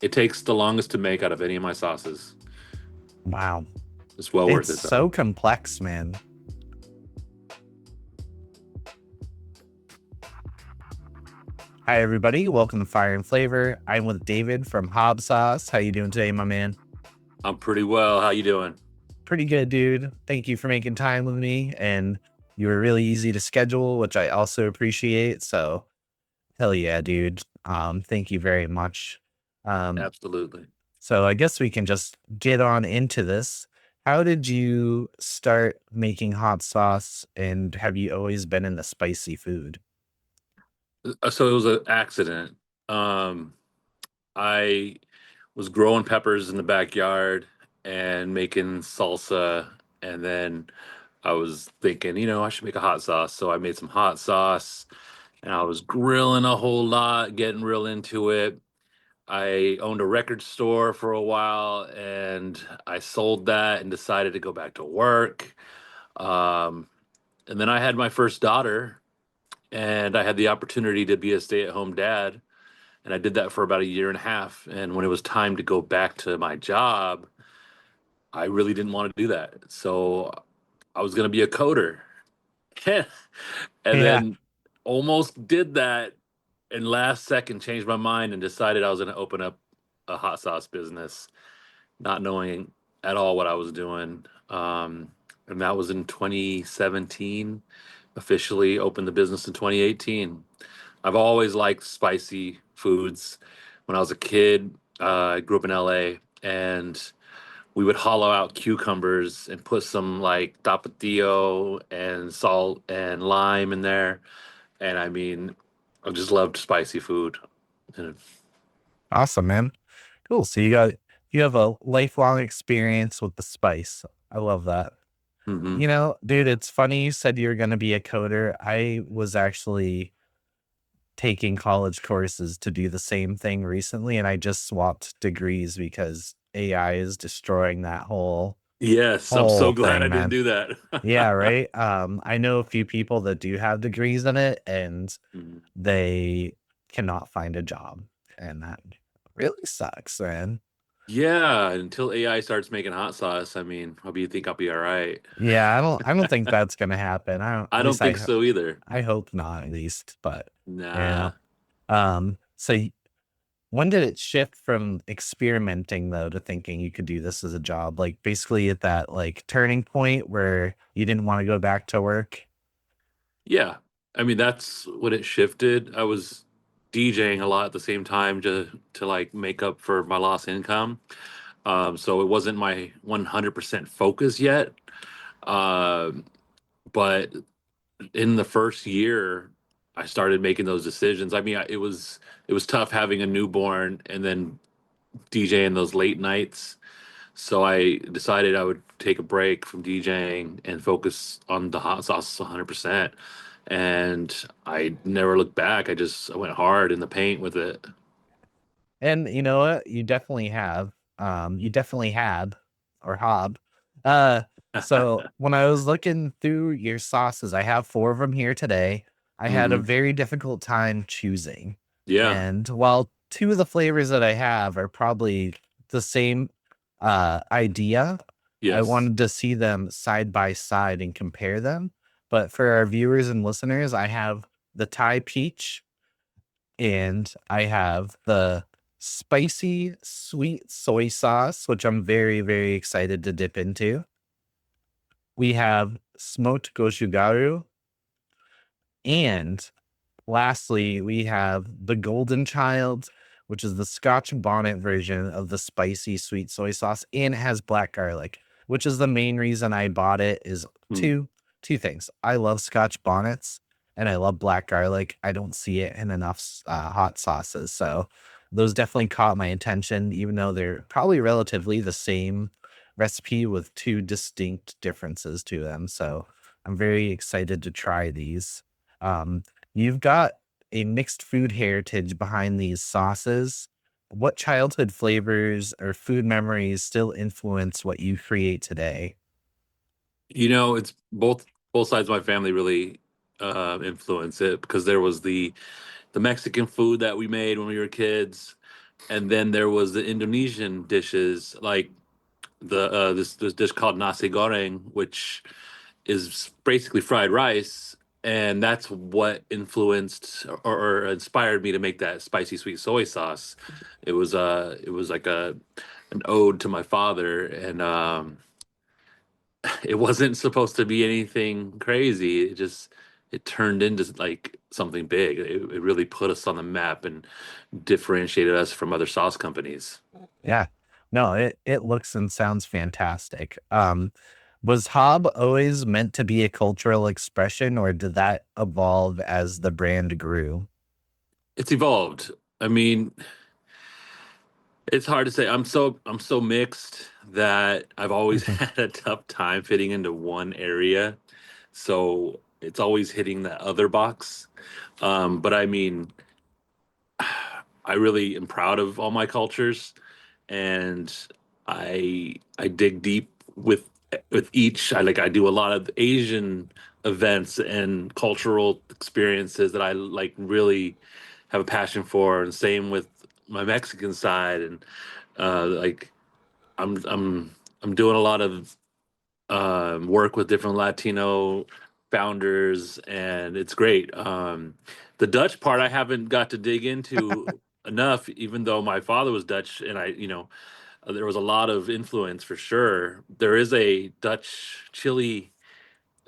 It takes the longest to make out of any of my sauces. Wow. It's well worth It's it though. so complex, man. Hi, everybody. Welcome to Fire and Flavor. I'm with David from HAB Sauce. How you doing today, my man? I'm pretty well. How you doing? Pretty good, dude. Thank you for making time with me. And you were really easy to schedule, which I also appreciate. So hell yeah, dude. Thank you very much. Um, Absolutely. so I guess we can just get on into this. How did you start making hot sauce? And have you always been in the spicy food? So it was an accident. Um, I was growing peppers in the backyard and making salsa, and then I was thinking, I should make a hot sauce. So I made some hot sauce, and I was grilling a whole lot, getting real into it. I owned a record store for a while, and I sold that and decided to go back to work. Um, and then I had my first daughter, and I had the opportunity to be a stay-at-home dad, and I did that for about a year and a half. And when it was time to go back to my job, I really didn't want to do that. So I was going to be a coder. And Yeah. then almost did that, and last second changed my mind and decided I was going to open up a hot sauce business, not knowing at all what I was doing. And that was in 2017. Officially opened the business in 2018. I've always liked spicy foods. When I was a kid, I grew up in LA, and we would hollow out cucumbers and put some like tapatio and salt and lime in there. And I mean, I just loved spicy food. And, Awesome, man. Cool. So you have a lifelong experience with the spice. I love that. mhm. Dude, it's funny you said you're gonna be a coder. I was actually taking college courses to do the same thing recently, and I just swapped degrees because AI is destroying that Yes, I'm whole so glad I thing, didn't man. do that. Yeah, right. I know a few people that do have degrees in it, and Mhm. they cannot find a job, and that really sucks, man. Yeah, until AI starts making hot sauce, I mean, how do you think I'll be all right? Yeah, I don't think that's gonna happen. I don't, I at don't least think so either. I hope not, at least. But yeah. Nah. When did it shift from experimenting though to thinking you could do this as a job? Like basically at that like turning point where you didn't want to go back to work? Yeah. I mean, that's when it shifted. I was DJing a lot at the same time to like make up for my lost income. So it wasn't my 100% focus yet. Um, but in the first year, I started making those decisions. I mean, it was tough having a newborn and then DJing those late nights. So I decided I would take a break from DJing and focus on the hot sauce 100%. And I never looked back. I went hard in the paint with it. And you know what? You definitely had or hob. Uh, so when I was looking through your sauces, I have 4 of them here today. I had a Hmm. very difficult time choosing. Yeah. And while 2 of the flavors that I have are probably the same, idea, I Yes. wanted to see them side by side and compare them. But for our viewers and listeners, I have the Thai peach and I have the spicy sweet soy sauce, which I'm very, very excited to dip into. We have smoked Gochugaru. And lastly, we have the Golden Child, which is the Scotch bonnet version of the spicy sweet soy sauce. And it has black garlic, which is the main reason I bought it is Hmm. two things. I love Scotch bonnets and I love black garlic. I don't see it in enough hot sauces. So those definitely caught my attention, even though they're probably relatively the same recipe with 2 distinct differences to them. So I'm very excited to try these. Um, you've got a mixed food heritage behind these sauces. What childhood flavors or food memories still influence what you create today? It's both sides of my family really influence it because there was the Mexican food that we made when we were kids. And then there was the Indonesian dishes, like this dish called nasi goreng, which is basically fried rice, and that's what influenced or inspired me to make that spicy sweet soy sauce. It was like a an ode to my father, and it wasn't supposed to be anything crazy. It turned into like something big. It really put us on the map and differentiated us from other sauce companies. Yeah. No, it looks and sounds fantastic. Was Hob always meant to be a cultural expression, or did that evolve as the brand grew? It's evolved. I mean, it's hard to say. I'm so mixed that I've always Mhm. had a tough time fitting into one area. So it's always hitting that other box. But I mean, I really am proud of all my cultures, and I dig deep with each. I do a lot of Asian events and cultural experiences that I like really have a passion for, and same with my Mexican side. And like I'm I'm I'm doing a lot of work with different Latino founders, and it's great. The Dutch part I haven't got to dig into enough, even though my father was Dutch, and there was a lot of influence for sure. There is a Dutch chili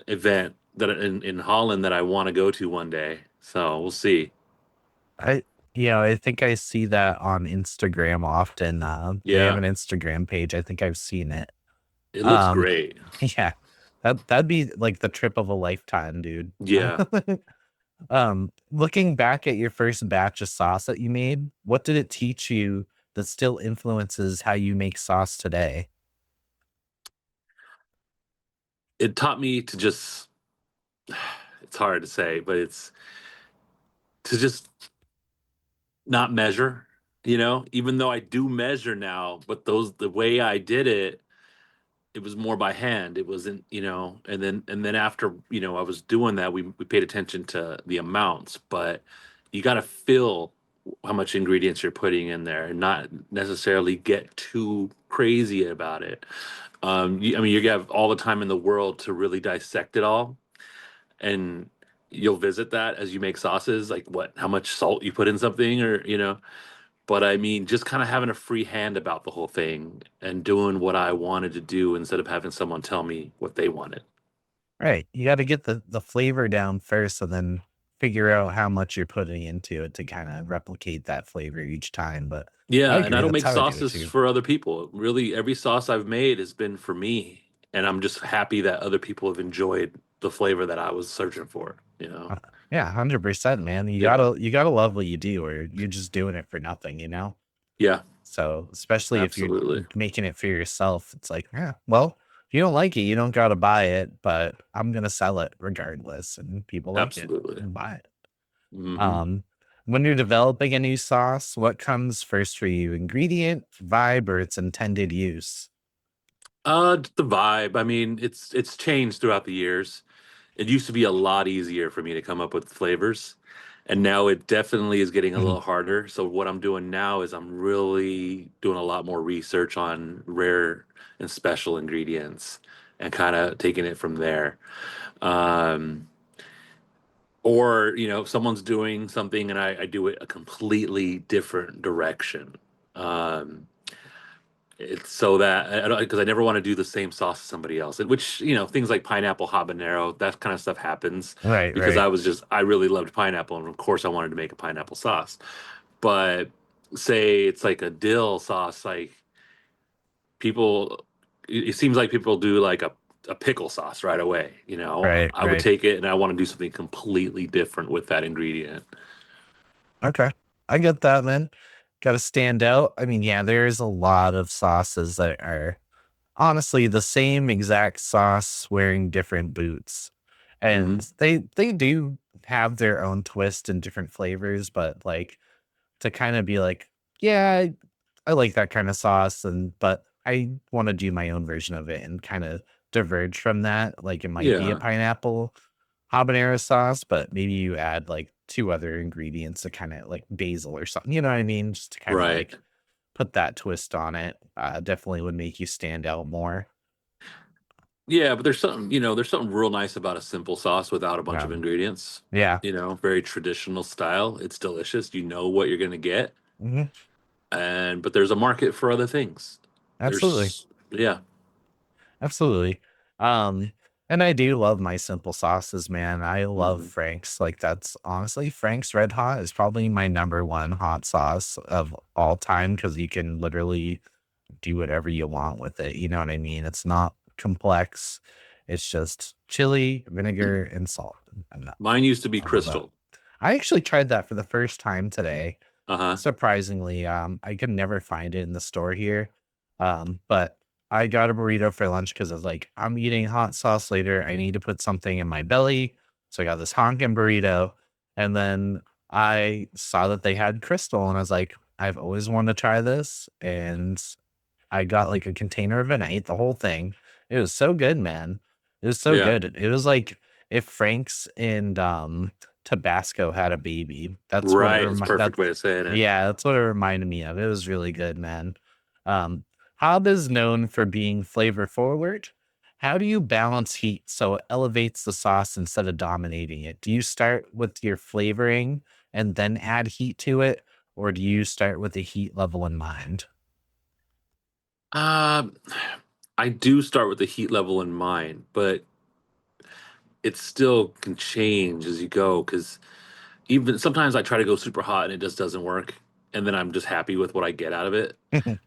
event that in Holland that I want to go to one day, so we'll see. I I think I see that on Instagram often. They have Yeah, an Instagram page. I think I've seen it. it looks Um, great. yeah, that'd be like the trip of a lifetime, dude. Yeah. Looking back at your first batch of sauce that you made, what did it teach you that still influences how you make sauce today? It taught me to just, it's hard to say, but it's to just not measure, even though I do measure now, but the way I did it, it was more by hand. It wasn't, and then after, I was doing that, we paid attention to the amounts, but you got to feel how much ingredients you're putting in there and not necessarily get too crazy about it. I mean, you have all the time in the world to really dissect it all, and you'll visit that as you make sauces, like how much salt you put in something, or but I mean, just kind of having a free hand about the whole thing and doing what I wanted to do instead of having someone tell me what they wanted. Right. You got to get the flavor down first and then figure out how much you're putting into it to kind of replicate that flavor each time. But I Yeah, and I agree. don't That's make how I do it sauces too. for other people. Really, every sauce I've made has been for me, and I'm just happy that other people have enjoyed the flavor that I was searching for. Uh, yeah, 100%, man. Yeah, You gotta love what you do, or you're just doing it for nothing, you know? yeah, So, especially if you're absolutely, making it for yourself, it's like, yeah, well, if you don't like it, you don't gotta buy it, but I'm gonna sell it regardless, and people like it absolutely. and buy it. Hmm. Um, when you're developing a new sauce, what comes first for you? Ingredient, vibe, or its intended use? Just the vibe. I mean, it's changed throughout the years. It used to be a lot easier for me to come up with flavors, and now it definitely is getting a Mhm. little harder. So what I'm doing now is I'm really doing a lot more research on rare and special ingredients and kind of taking it from there. Um, or, if someone's doing something and I do it a completely different direction. Um, it's so that I don't, because I never want to do the same sauce as somebody else. And which, things like pineapple habanero, that kind of stuff happens Right, because right, I really loved pineapple, and of course I wanted to make a pineapple sauce. But say it's like a dill sauce, like people, it seems like people do like a pickle sauce right away. right, I would right. take it and I want to do something completely different with that ingredient. Okay. I get that, man. Gotta stand out. I mean, yeah, there's a lot of sauces that are honestly the same exact sauce wearing different boots. Hmm. And they do have their own twist and different flavors, but like to kind of be like, yeah, I like that kind of sauce, and but I want to do my own version of it and kind of diverge from that. Like it might be a Yeah. pineapple habanero sauce, but maybe you add like 2 other ingredients to kinda like basil or something, you know what I mean? Just to kinda Right. like put that twist on it, definitely would make you stand out more. Yeah, but there's something, there's something real nice about a simple sauce without a bunch Yeah. of ingredients. Yeah. Very traditional style. It's delicious. You know what you're gonna get. Mhm. And but there's a market for other things. Absolutely. There's yeah. Absolutely. Um, and I do love my simple sauces, man. I love Mhm. Frank's. Like that's honestly Frank's Red Hot is probably my number one hot sauce of all time because you can literally do whatever you want with it. You know what I mean? It's not complex. It's just chili, vinegar, and salt. And Mine used to be I love that. Crystal. I actually tried that for the first time today. Uh-huh. Surprisingly, I could never find it in the store here. But I got a burrito for lunch because I was like, I'm eating hot sauce later. I need to put something in my belly. So I got this honkin' burrito. And then I saw that they had crystal and I was like, I've always wanted to try this. And I got like a container of it and I ate the whole thing. It was so good, man. It was so Yeah. good. It was like if Frank's and Tabasco had a baby. That's what it Right. It's a perfect way that's of saying it. yeah, that's what it reminded me of. It was really good, man. Um, Hob is known for being flavor forward. How do you balance heat so it elevates the sauce instead of dominating it? Do you start with your flavoring and then add heat to it, or do you start with the heat level in mind? Um, I do start with the heat level in mind, but it still can change as you go because even sometimes I try to go super hot and it just doesn't work, and then I'm just happy with what I get out of it.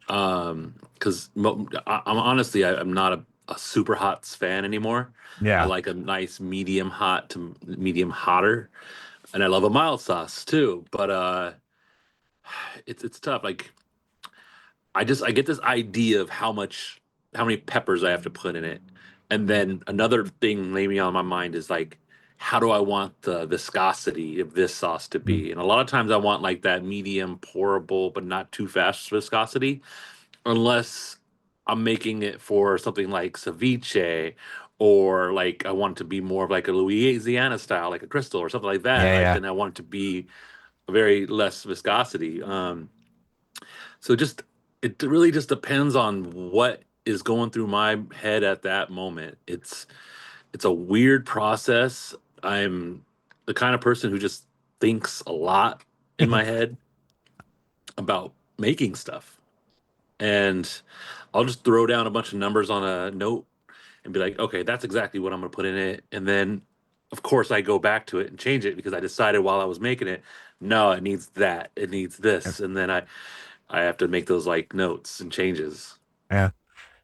Because I'm honestly I'm not a super hot fan anymore. I Yeah. like a nice medium hot to medium hotter, and I love a mild sauce too. But it's tough. Like I get this idea of how many peppers I have to put in it. And then another thing maybe on my mind is like how do I want the viscosity of this sauce to Mm. be? And a lot of times I want like that medium pourable but not too fast viscosity unless I'm making it for something like ceviche or like I want it to be more of like a Louisiana style like a crystal or something like that. Yeah, Like yeah. then I want it to be very less viscosity. So just it really just depends on what is going through my head at that moment. It's a weird process. I'm the kind of person who just thinks a lot in my head about making stuff. And I'll just throw down a bunch of numbers on a note and be like, okay, that's exactly what I'm going to put in it. And then, of course, I go back to it and change it because I decided while I was making it, no, it needs that, it needs this, and then I have to make those like notes and changes. Yeah.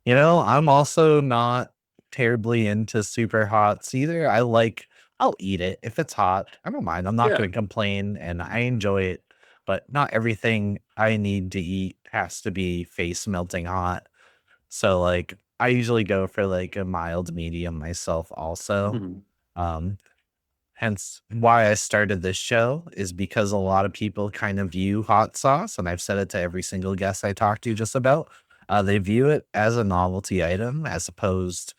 You know, I'm also not terribly into super hots either. I'll eat it if it's hot. I don't mind. I'm not Yeah. going to complain and I enjoy it, but not everything I need to eat has to be face melting hot. So like I usually go for like a mild medium myself also. Mhm. Um Hence why I started this show is because a lot of people kind of view hot sauce, and I've said it to every single guest I talk to just about. They view it as a novelty item as opposed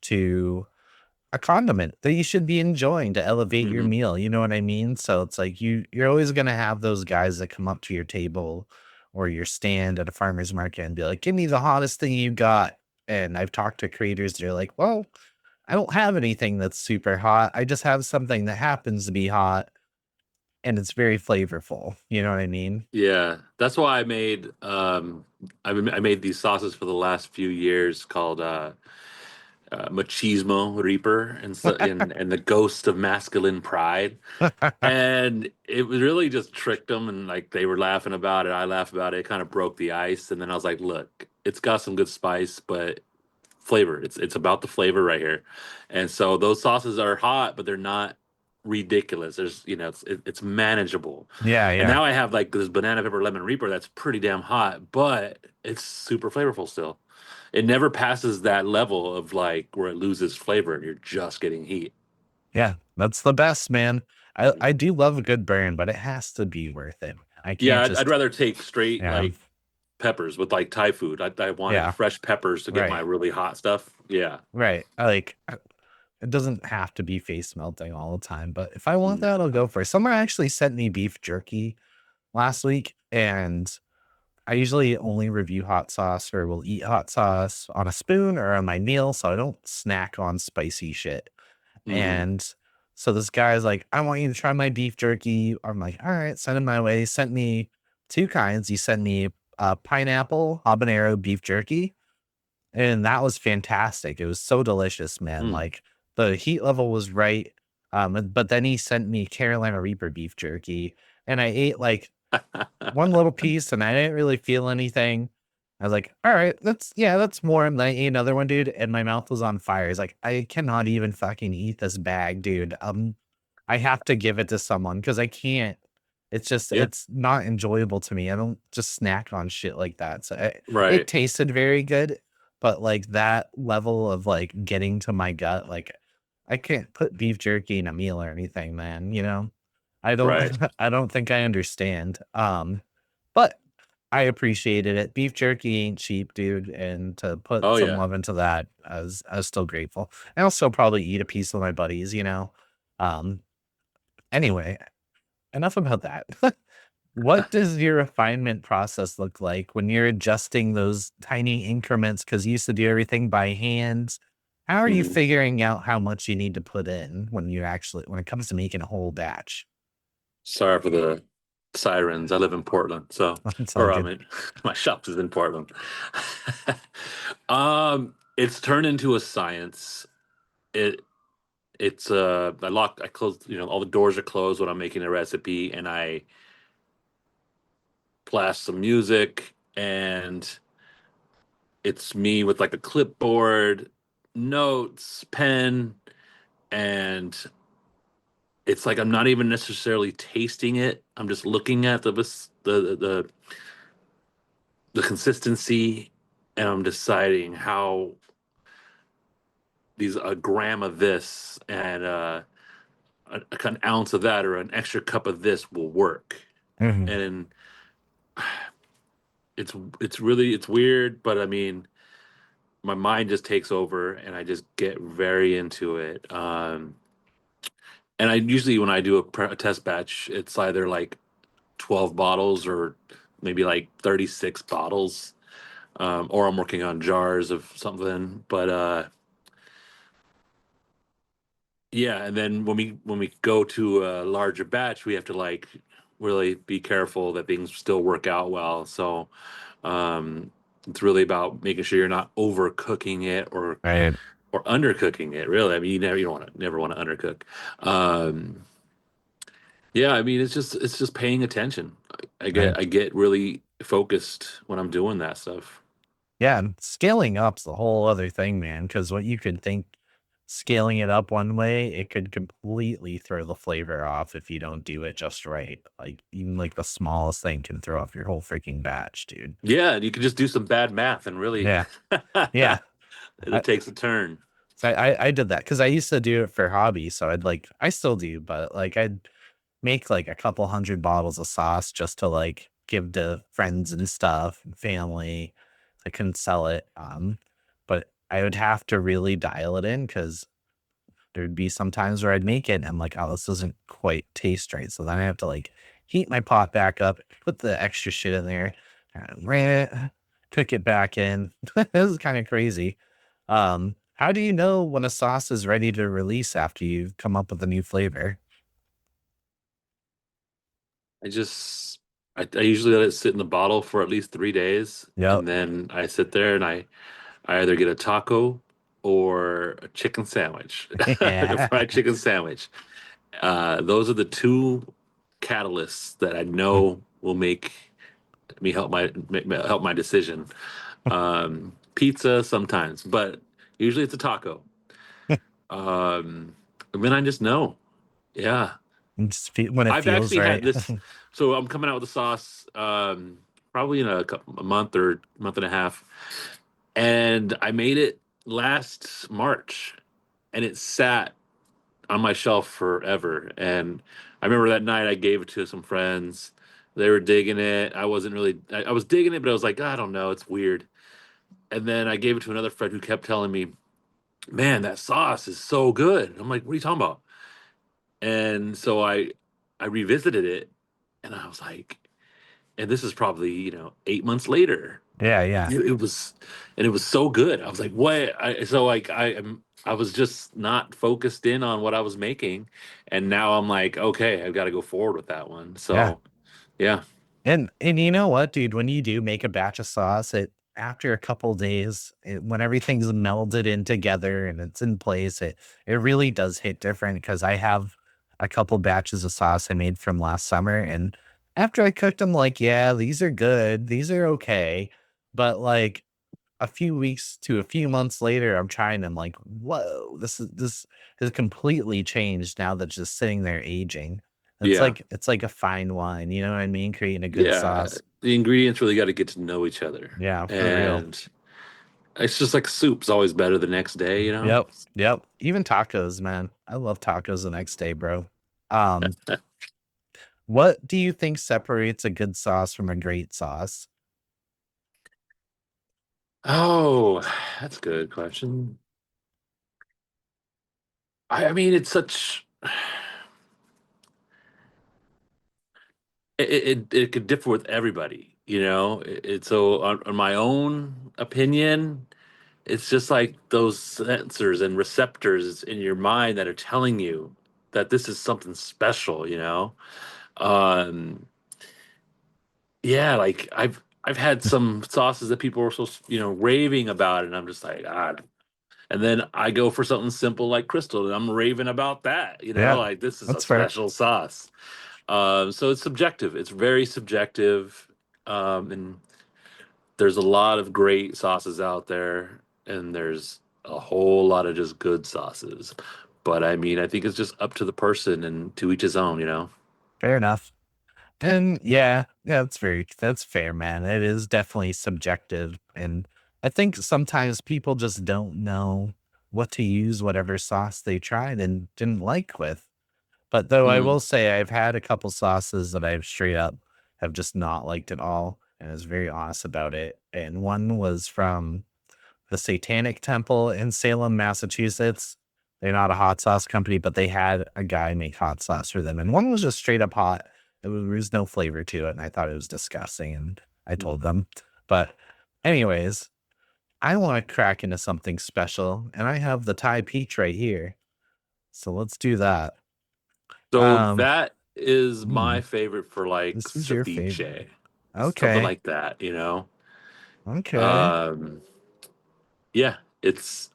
to a condiment that you should be enjoying to elevate your Mhm. meal. You know what I mean? So it's like you're always gonna have those guys that come up to your table or your stand at a farmer's market and be like, "Give me the hottest thing you got." And I've talked to creators, they're like, "Well, I don't have anything that's super hot. I just have something that happens to be hot and it's very flavorful." You know what I mean? Yeah, that's why I made these sauces for the last few years called Machismo Reaper and the Ghost of Masculine Pride. And it was really just tricked them, and like they were laughing about it. I laughed about it. It kind of broke the ice, and then I was like, "Look, it's got some good spice, but flavor. It's about the flavor right here." And so those sauces are hot, but they're not ridiculous. There's it's manageable. Yeah, And yeah. now I have like this banana pepper lemon reaper that's pretty damn hot, but it's super flavorful still. It never passes that level of like where it loses flavor and you're just getting heat. Yeah, that's the best, man. I Mhm. I do love a good burn, but it has to be worth it. I Yeah, can't I'd just rather take straight yeah, like peppers with like Thai food. I wanted yeah, fresh peppers to get my right, really hot stuff. Yeah. right. It doesn't have to be face melting all the time, but if I want that, I'll No. go for it. Someone actually sent me beef jerky last week, and I usually only review hot sauce or will eat hot sauce on a spoon or on my meal, so I don't snack on spicy shit. Mhm. And so this guy's like, I want you to try my beef jerky. I'm like, all right, send it my way. He sent me two kinds. He sent me pineapple habanero beef jerky, and that was fantastic. It was so delicious, man. Mm. Like the heat level was right. But then he sent me Carolina Reaper beef jerky, and I ate like one little piece and I didn't really feel anything. I was like, all right, that's more. And I ate another one, dude, and my mouth was on fire. It's like, I cannot even fucking eat this bag, dude. I have to give it to someone because I can't. It's just, Yeah. it's not enjoyable to me. I don't just snack on shit like that. So it Right. tasted very good, but like that level of like getting to my gut, like I can't put beef jerky in a meal or anything, man. I don't, Right. I don't think I understand. But I appreciated it. Beef jerky ain't cheap, dude, and to put Oh, some yeah. love into that, I was still grateful. I also probably eat a piece with my buddies. Um, anyway, enough about that. What does your refinement process look like when you're adjusting those tiny increments? Because you used to do everything by hand. How are you Mhm. figuring out how much you need to put in when it comes to making a whole batch? Sorry for the sirens. I live in Portland, so It's all or I good. mean, my shop is in Portland. It's turned into a science. It I close, all the doors are closed when I'm making a recipe, and I blast some music, and it's me with like a clipboard, notes, pen, and it's like I'm not even necessarily tasting it. I'm just looking at the consistency, and I'm deciding how these a gram of this and an ounce of that or an extra cup of this will work. Mhm. And it's weird, but I mean, my mind just takes over, and I just get very into it. And I usually when I do a test batch, it's either like 12 bottles or maybe like 36 bottles, or I'm working on jars of something. But yeah, and then when we go to a larger batch, we have to like really be careful that things still work out well. So um, it's really about making sure you're not overcooking it Right, or undercooking it. Really, I mean, you don't want to never want to undercook. Um, yeah, I mean, it's just paying attention. right. I get really focused when I'm doing that stuff. Yeah, and scaling up's the whole other thing, man. Because what you could think scaling it up one way, it could completely throw the flavor off if you don't do it just right. Like, even, like, the smallest thing can throw off your whole freaking batch, dude. Yeah, you can just do some bad math and really Yeah, yeah. I it takes a turn. I did that because I used to do it for hobby, so I still do, but, like, I'd make, like, a couple 100 bottles of sauce just to, like, give to friends and stuff and family. I couldn't sell it, but I would have to really dial it in because there'd be some times where I'd make it and I'm like, "Oh, this doesn't quite taste right." So then I have to, like, heat my pot back up, put the extra shit in there, ran it, cook it back in. This is kinda crazy. How do you know when a sauce is ready to release after you've come up with a new flavor? I just I usually let it sit in the bottle for at least 3 days, Yep. and then I sit there and I either get a taco or a chicken sandwich, a Yeah. fried chicken sandwich. Those are the two catalysts that I know will make me help my decision. Pizza sometimes, but usually it's a taco. And then I just know. Yeah. When it I've feels actually had right. this. So I'm coming out with the sauce probably in a month or month and a half. And I made it last March, and it sat on my shelf forever. And I remember that night I gave it to some friends. They were digging it. I wasn't really, I was digging it, but I was like, I don't know, it's weird. And then I gave it to another friend who kept telling me, man, that sauce is so good. I'm like, what are you talking about? And so I revisited it, and I was like, and this is probably 8 months later. Yeah, yeah, It was, and it was so good. I was like, what? So like I was just not focused in on what I was making, and now I'm like, okay, I've got to go forward with that one. yeah. So yeah, And you know what, dude? When you do make a batch of sauce, it after a couple days, when everything's melded in together and it's in place, it really does hit different. Because I have a couple batches of sauce I made from last summer, and after I cooked them, like, yeah, these are good, these are okay, but like a few weeks to a few months later, I'm trying them like, whoa, this has completely changed now that's just sitting there aging. yeah, It's like a fine wine, you know what I mean? Creating a good yeah. sauce. The ingredients really got to get to know each other, Yeah, for real. and it's just like soup's always better the next day, you know? Yep, yep. Even tacos, man. I love tacos the next day, bro. Um, what do you think separates a good sauce from a great sauce? Oh, that's a good question. I mean, it's such it could differ with everybody, you know? So on my own opinion, it's just like those sensors and receptors in your mind that are telling you that this is something special, you know? Um, yeah, like I've had some sauces that people were so, raving about, and I'm just like, ah. And then I go for something simple like Crystal, and I'm raving about that, Yeah, like this is a that's fair. special sauce. So it's subjective. It's very subjective. And there's a lot of great sauces out there, and there's a whole lot of just good sauces. But I mean, I think it's just up to the person and to each his own, you know? Fair enough. And yeah, yeah, that's fair, man. It is definitely subjective. And I think sometimes people just don't know what to use whatever sauce they tried and didn't like with. But though I Mm. will say I've had a couple sauces that I've straight up have just not liked at all, and I was very honest about it. And one was from the Satanic Temple in Salem, Massachusetts. They're not a hot sauce company, but they had a guy make hot sauce for them. And one was just straight up hot. There was no flavor to it. And I thought it was disgusting. And I told them. But, anyways, I want to crack into something special. And I have the Thai peach right here. So let's do that. So Um, that is my hmm, favorite for like this is your favorite. ceviche, something Okay. like that, you know? Okay. Um, yeah, it's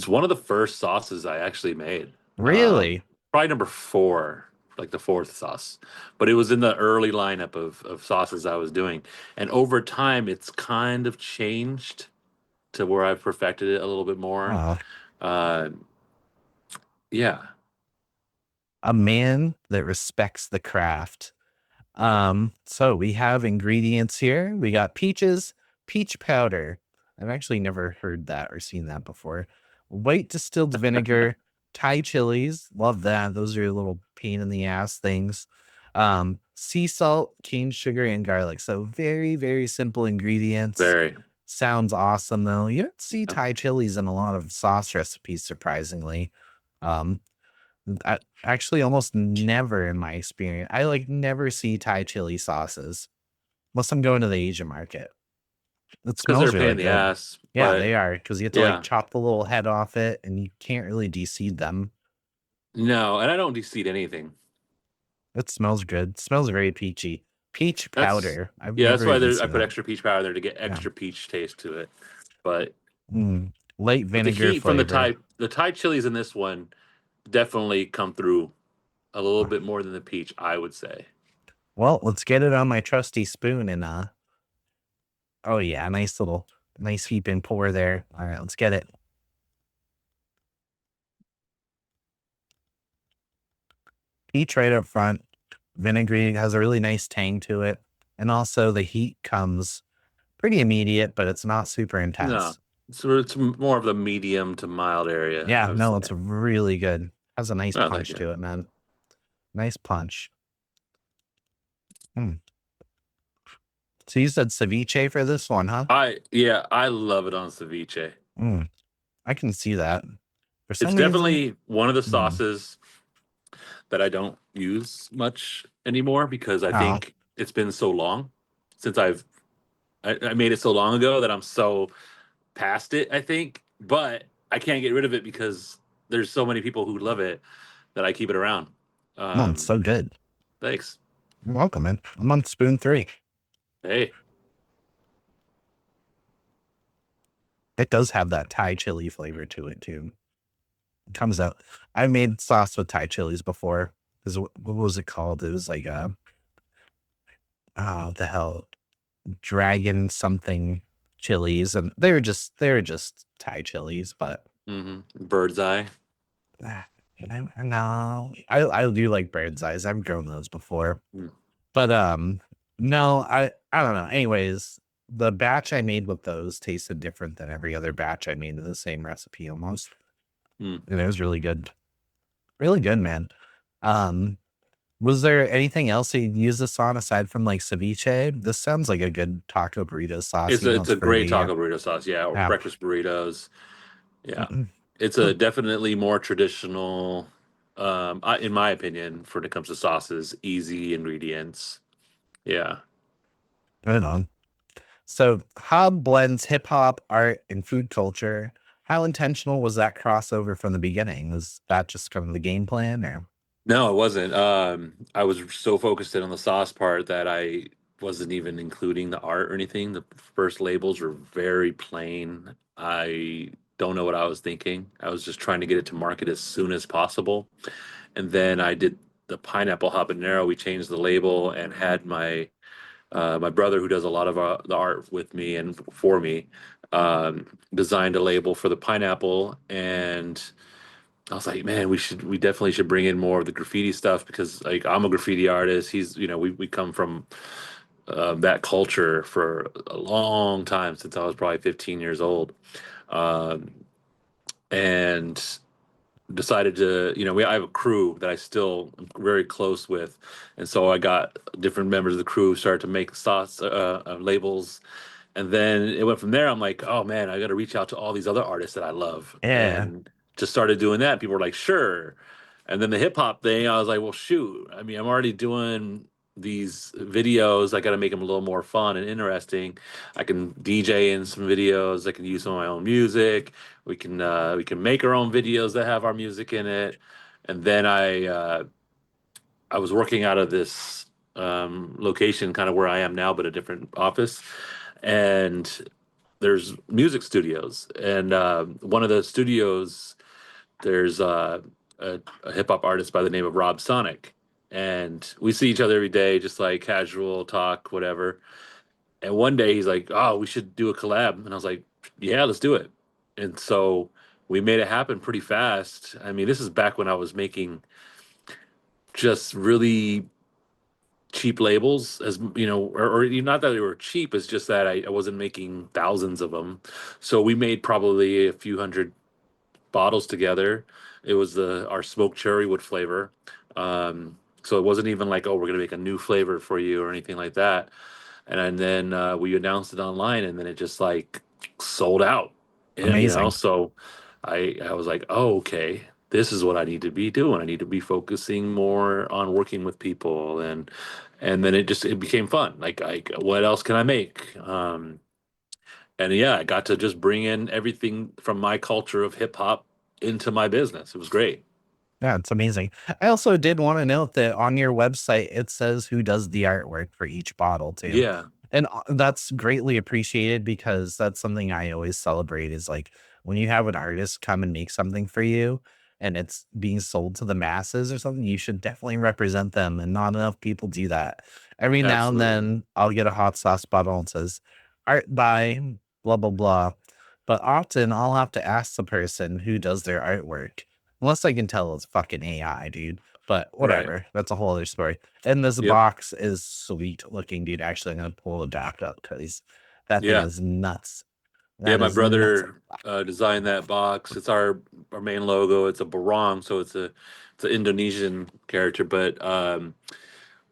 one of the first sauces I actually made. Really? Probably number four, like the fourth sauce. But it was in the early lineup of sauces I was doing. And over time it's kind of changed to where I've perfected it a little bit more. Oh, Uh yeah. a man that respects the craft. So we have ingredients here. We got peaches, peach powder. I've actually never heard that or seen that before. White distilled vinegar, Thai chilies. Love that. Those are little pain in the ass things. Sea salt, cane sugar, and garlic. So very, very simple ingredients. Very. Sounds awesome though. You don't see Thai chilies in a lot of sauce recipes, surprisingly. Um, actually almost never in my experience. I like never see Thai chili sauces unless I'm going to the Asian market. It It's because they're smells a pain really in the good. ass, Yeah, but they are because you have to like yeah. chop the little head off it and you can't really de-seed them. No, and I don't de-seed anything. It smells good. It smells very peachy. Peach That's powder. I've yeah, that's never why even I seen put that. extra peach powder there to get Yeah. extra peach taste to it. But Light but the vinegar heat from flavor. the Thai chilies in this one definitely come through a little bit more than the peach, I would say. Well, let's get it on my trusty spoon and oh yeah, nice heaping pour there. All right, let's get it. Peach right up front. Vinegary has a really nice tang to it. And also the heat comes pretty immediate, but it's not super No, intense. so it's more of the medium to mild area, Yeah, I would no, it's say. really good. Has a nice Oh, thank punch you. to it, man. Nice punch. Mm. So you said ceviche for this one, huh? Yeah, I love it on ceviche. Mm. I can see that. For It's some reason, definitely one of the hmm, sauces that I don't use much anymore because I oh, think it's been so long since I made it so long ago that I'm so past it, I think. But I can't get rid of it because there's so many people who love it that I keep it around. no, it's Um, so good. Thanks. You're welcome, man. I'm on spoon three. Hey. It does have that Thai chili flavor to it too. It comes out. I made sauce with Thai chilies before. What was it called? It was like oh the hell, dragon something chilies, and they were just Thai chilies, but Bird's eye. ah, no, I do like bird's eyes. I've grown those before, Mm, but no, I don't know. Anyways, the batch I made with those tasted different than every other batch I made in the same recipe almost, mm. and it was really good, really good, man. Um, was there anything else you use this on aside from like ceviche? This sounds like a good taco burrito sauce. It's You a know, it's it's a great fruity. taco burrito sauce, yeah, or Yeah. breakfast burritos. Yeah. Mm-mm. It's a definitely more traditional, in my opinion, for when it comes to sauces, easy ingredients. Yeah. Right on. So, Hob blends hip hop, art, and food culture. How intentional was that crossover from the beginning? Was that just kind of the game plan, or No, it wasn't. I was so focused in on the sauce part that I wasn't even including the art or anything. The first labels were very plain. I don't know what I was thinking. I was just trying to get it to market as soon as possible. And then I did the pineapple habanero. We changed the label and had my brother, who does a lot of the art with me and for me, designed a label for the pineapple. And I was like, man, we definitely should bring in more of the graffiti stuff because like I'm a graffiti artist. He's, we come from that culture for a long time since I was probably 15 years old. Um, and decided to, I have a crew that I still am very close with, and so I got different members of the crew started to make sauce labels, and then it went from there. I'm like, oh man, I got to reach out to all these other artists that I love, yeah, and just started doing that. People were like, sure. And then the hip hop thing, I was like, well, shoot. I mean, I'm already doing these videos. I got to make them a little more fun and interesting. I can DJ in some videos. I can use some of my own music. We can make our own videos that have our music in it. And then I was working out of this location, kind of where I am now, but a different office. And there's music studios, and one of the studios, there's a hip hop artist by the name of Rob Sonic, and we see each other every day, just like casual talk, whatever. And one day he's like, "Oh, we should do a collab," and I was like, "Yeah, let's do it." And so we made it happen pretty fast. I mean, this is back when I was making just really cheap labels, as you know, or not that they were cheap, it's just that I wasn't making thousands of them. So we made probably a few hundred bottles together. It was the our smoked cherry wood flavor. So it wasn't even like, oh, we're gonna make a new flavor for you or anything like that. And then we announced it online, and then it just like sold out. amazing. So I was like, oh, okay, this is what I need to be doing. I need to be focusing more on working with people, and then it became fun. Like what else can I make? And yeah, I got to just bring in everything from my culture of hip hop into my business. It was great. Yeah, it's amazing. I also did want to note that on your website, it says who does the artwork for each bottle too. Yeah, And that's greatly appreciated because that's something I always celebrate is like when you have an artist come and make something for you and it's being sold to the masses or something, you should definitely represent them. And not enough people do that. Every now and absolutely. then I'll get a hot sauce bottle and says art by blah, blah, blah. But often I'll have to ask the person who does their artwork. Unless I can tell it's fucking AI, dude. But Right. whatever. That's a whole other story. And this Yep. box is sweet looking, dude. Actually, I'm gonna pull the back up because that thing Yeah. is nuts. Yeah. That My is nuts. brother designed that box. It's our main logo. It's a barong, so it's an Indonesian character, but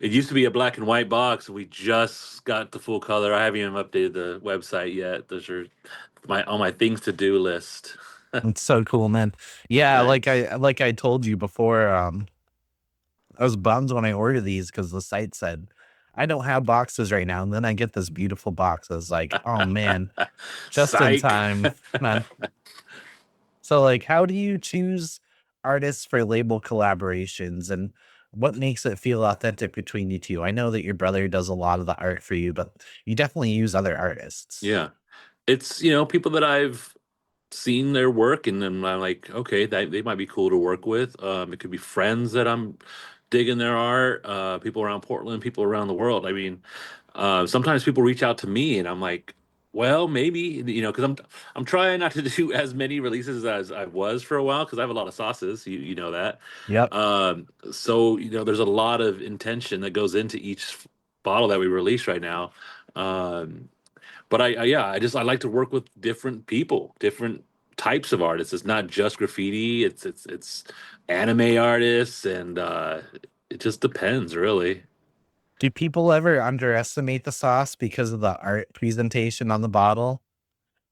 it used to be a black and white box. We just got the full color. I haven't even updated the website yet. Those are my on my things to do list. It's so cool, man. Yeah, Nice. like I told you before, I was bummed when I ordered these because the site said, "I don't have boxes right now." And then I get this beautiful box. I was like, "Oh man, just in Psych. time, man." So, like, how do you choose artists for label collaborations, and what makes it feel authentic between you two? I know that your brother does a lot of the art for you, but you definitely use other artists. Yeah. It's, people that I've seen their work and then I'm like, okay, that they might be cool to work with. It could be friends that I'm digging their art, people around Portland, people around the world. I mean, sometimes people reach out to me and I'm like, well, maybe, because I'm trying not to do as many releases as I was for a while because I have a lot of sauces, you know that. Yep. So there's a lot of intention that goes into each bottle that we release right now. Um, but yeah, I like to work with different people, different types of artists. It's not just graffiti. It's anime artists, and it just depends, really. Do people ever underestimate the sauce because of the art presentation on the bottle?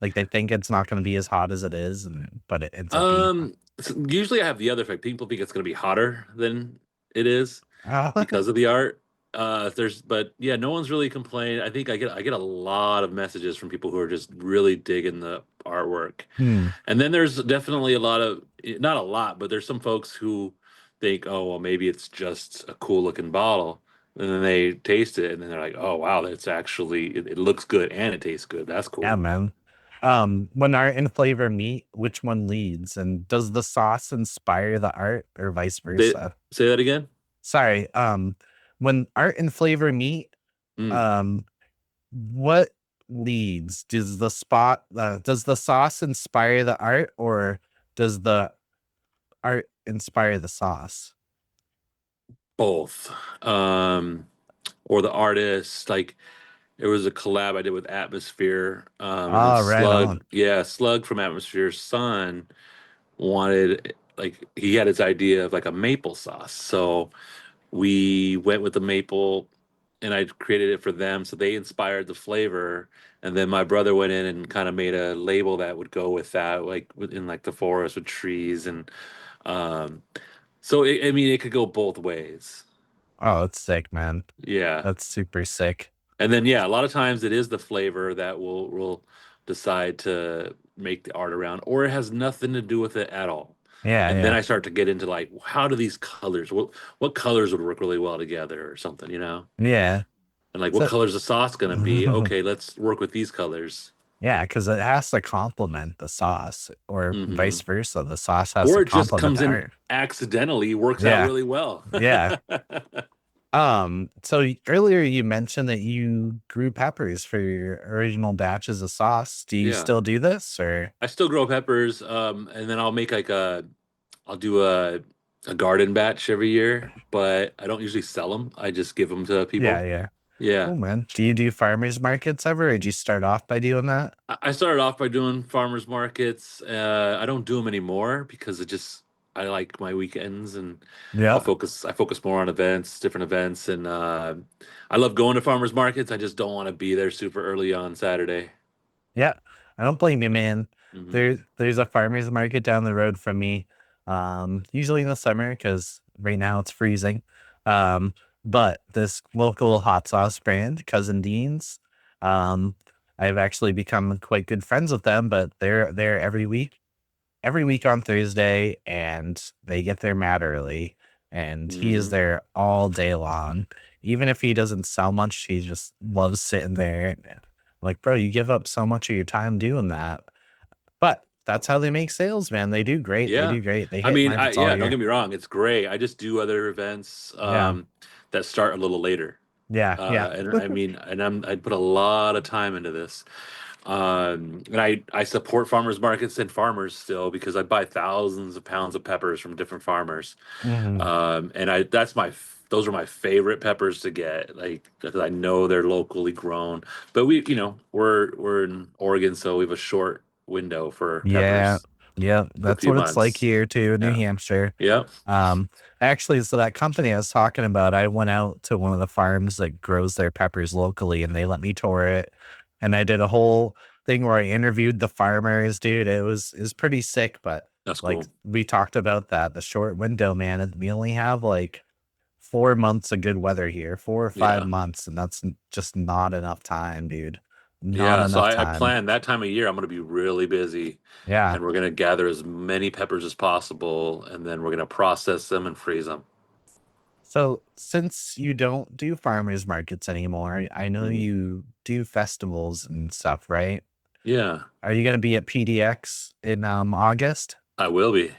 Like they think it's not going to be as hot as it is, but it ends up being hot. Usually I have the other effect. People think it's going to be hotter than it is Ah, because of the art. But yeah, no one's really complained. I think I get a lot of messages from people who are just really digging the artwork. hmm. And then there's definitely a lot of, not a lot, but there's some folks who think, oh, well, maybe it's just a cool looking bottle. And then they taste it and then they're like, oh, wow, it looks good and it tastes good. That's Yeah, cool. man. When art and flavor meet, which one leads? And does the sauce inspire the art or vice Say, versa? say that again. Sorry. When art and flavor meet, Mm, um, what leads? Does the sauce inspire the art, or does the art inspire the sauce? both. Um, or the artist, like there was a collab I did with Atmosphere, and then Oh, right Slug, on. yeah, Slug from Atmosphere's son wanted, like, he had his idea of like a maple sauce. So we went with the maple and I created it for them. So they inspired the flavor. And then my brother went in and kind of made a label that would go with that, like in like the forest with trees. And um, I mean, it could go both ways. Oh, it's sick, man. Yeah. That's super sick. And then, yeah, a lot of times it is the flavor that will decide to make the art around, or it has nothing to do with it at all. Yeah, And then yeah, I start to get into like, how do these colors, what colors would work really well together or something, yeah. And like, what So, color's the sauce gonna be? Okay, let's work with these colors. yeah, because it has to complement the sauce, or Hmm. vice versa. The sauce has Or to it just complement comes the in art. accidentally, works out Yeah, really well. yeah. Earlier you mentioned that you grew peppers for your original batches of sauce. Do you Yeah. still do this, or? I still grow peppers, and then I'll do a garden batch every year, but I don't usually sell them. I just give them to Yeah, people. yeah. Yeah. Cool, man. Do you do farmers markets ever, or did you start off by doing that? I started off by doing farmers markets. I don't do them anymore because I like my weekends and Yeah. I focus more on events, different events, and I love going to farmers markets. I just don't want to be there super early on Saturday. Yeah, I don't blame you, man. Hmm. There's a farmer's market down the road from me, usually in the summer because right now it's freezing. Um, but this local hot sauce brand, Cousin Dean's, um, I've actually become quite good friends with them, but they're there every week on Thursday, and they get there mad early, and he is Hmm. there all day long. Even if he doesn't sell much, he just loves sitting there. And like, bro, you give up so much of your time doing that. But that's how they make sales, man. They do great. They Yeah. do great. They I hit mean, markets all yeah, don't year. get me wrong, it's great. I just do other events Yeah. that start a little later. Yeah. Yeah. And I mean, I put a lot of time into this. And I support farmers markets and farmers still because I buy thousands of pounds of peppers from different farmers. Mhm. And those are my favorite peppers to get, like, because I know they're locally grown. But we're in Oregon, so we have a short window for Yeah. peppers, Yeah. a That's few what it's like months. here too in New Yeah. Hampshire. Yep. Um, Actually, so that company I was talking about, I went out to one of the farms that grows their peppers locally and they let me tour it. And I did a whole, thing where I interviewed the farmers, dude. It was pretty sick, but That's like cool. we talked about that, the short window, man. And we only have like 4 months of good weather here, 4 or 5 Yeah. months, and that's just not enough time, dude. Not Yeah. So enough I time. plan that time of year. I'm going to be really busy, Yeah. and we're going to gather as many peppers as possible, and then we're going to process them and freeze them. So since you don't do farmers markets anymore, I know Mhm. you do festivals and stuff, right? Yeah, Are you gonna be at PDX in August? I will be.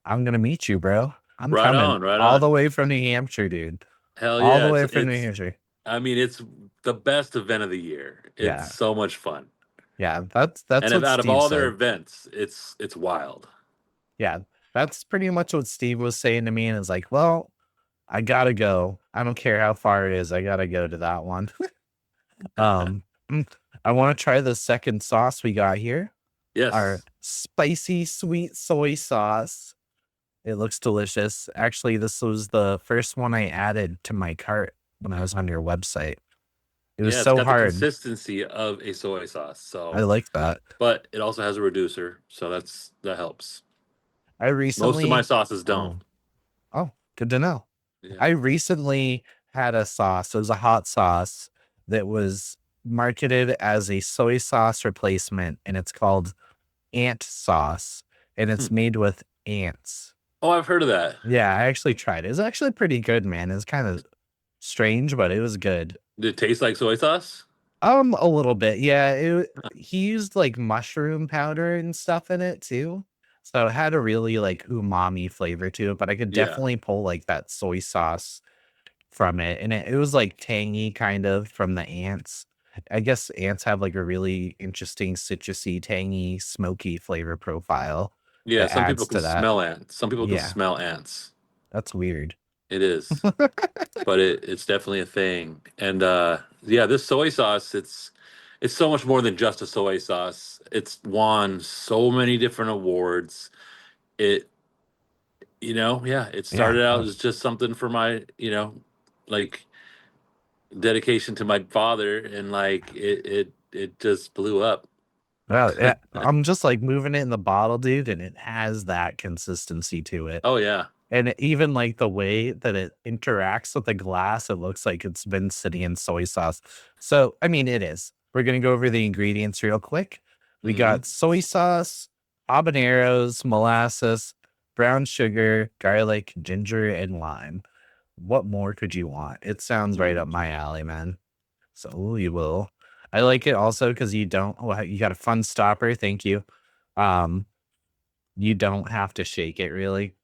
I'm gonna meet you, bro. I'm Right coming on, right all on. the way from New Hampshire, dude. Hell All yeah. the It's way from New it's Hampshire. I mean, it's the best event of the year. It's Yeah. so much fun. Yeah. That's And if what out of Steve all their said. events, it's wild. Yeah. That's pretty much what Steve was saying to me. And it's like, well, I gotta go. I don't care how far it is. I gotta go to that one. Um, mm, I want to try the second sauce we got here. Our Yes. spicy sweet soy sauce. It looks delicious. Actually, this was the first one I added to my cart when I was on your website. It was Yeah, it's so got the hard. consistency of a soy sauce. I So, like that. but it also has a reducer, so that helps. I Most of my recently sauces don't. oh, oh, good to know. Yeah. I recently had a sauce. It was a hot sauce that was marketed as a soy sauce replacement, and it's called ant sauce, and Hmm. it's made with ants. Oh, I've heard of that. Yeah, I actually tried it. It's actually pretty good, man. It's kind of strange, but it was good. Did it taste like soy sauce? A little bit. Yeah, he used like mushroom powder and stuff in it too. So it had a really like umami flavor to it, but I could Yeah. definitely pull like that soy sauce from it. And it was like tangy kind of from the ants. I guess ants have like a really interesting citrusy, tangy, smoky flavor profile Yeah, that some people adds can to that. smell ants. Some people can Yeah, smell ants. that's weird. It is. But it's definitely a thing. And yeah, this soy sauce, it's so much more than just a soy sauce. It's won so many different awards. It yeah, it Yeah. started out as just something for my, like dedication to my father, and like it just blew up. Well, yeah, I'm just like moving it in the bottle, dude, and it has that consistency to it. Oh yeah. And even like the way that it interacts with the glass, it looks like it's been sitting in soy sauce. So, I mean, it is. We're going to go over the ingredients real quick. We Hmm. got soy sauce, habaneros, molasses, brown sugar, garlic, ginger, and lime. What more could you want? It sounds right up my alley, man. So you will. I like it also because you don't, well, you got a fun stopper. Thank you. Um, you don't have to shake it really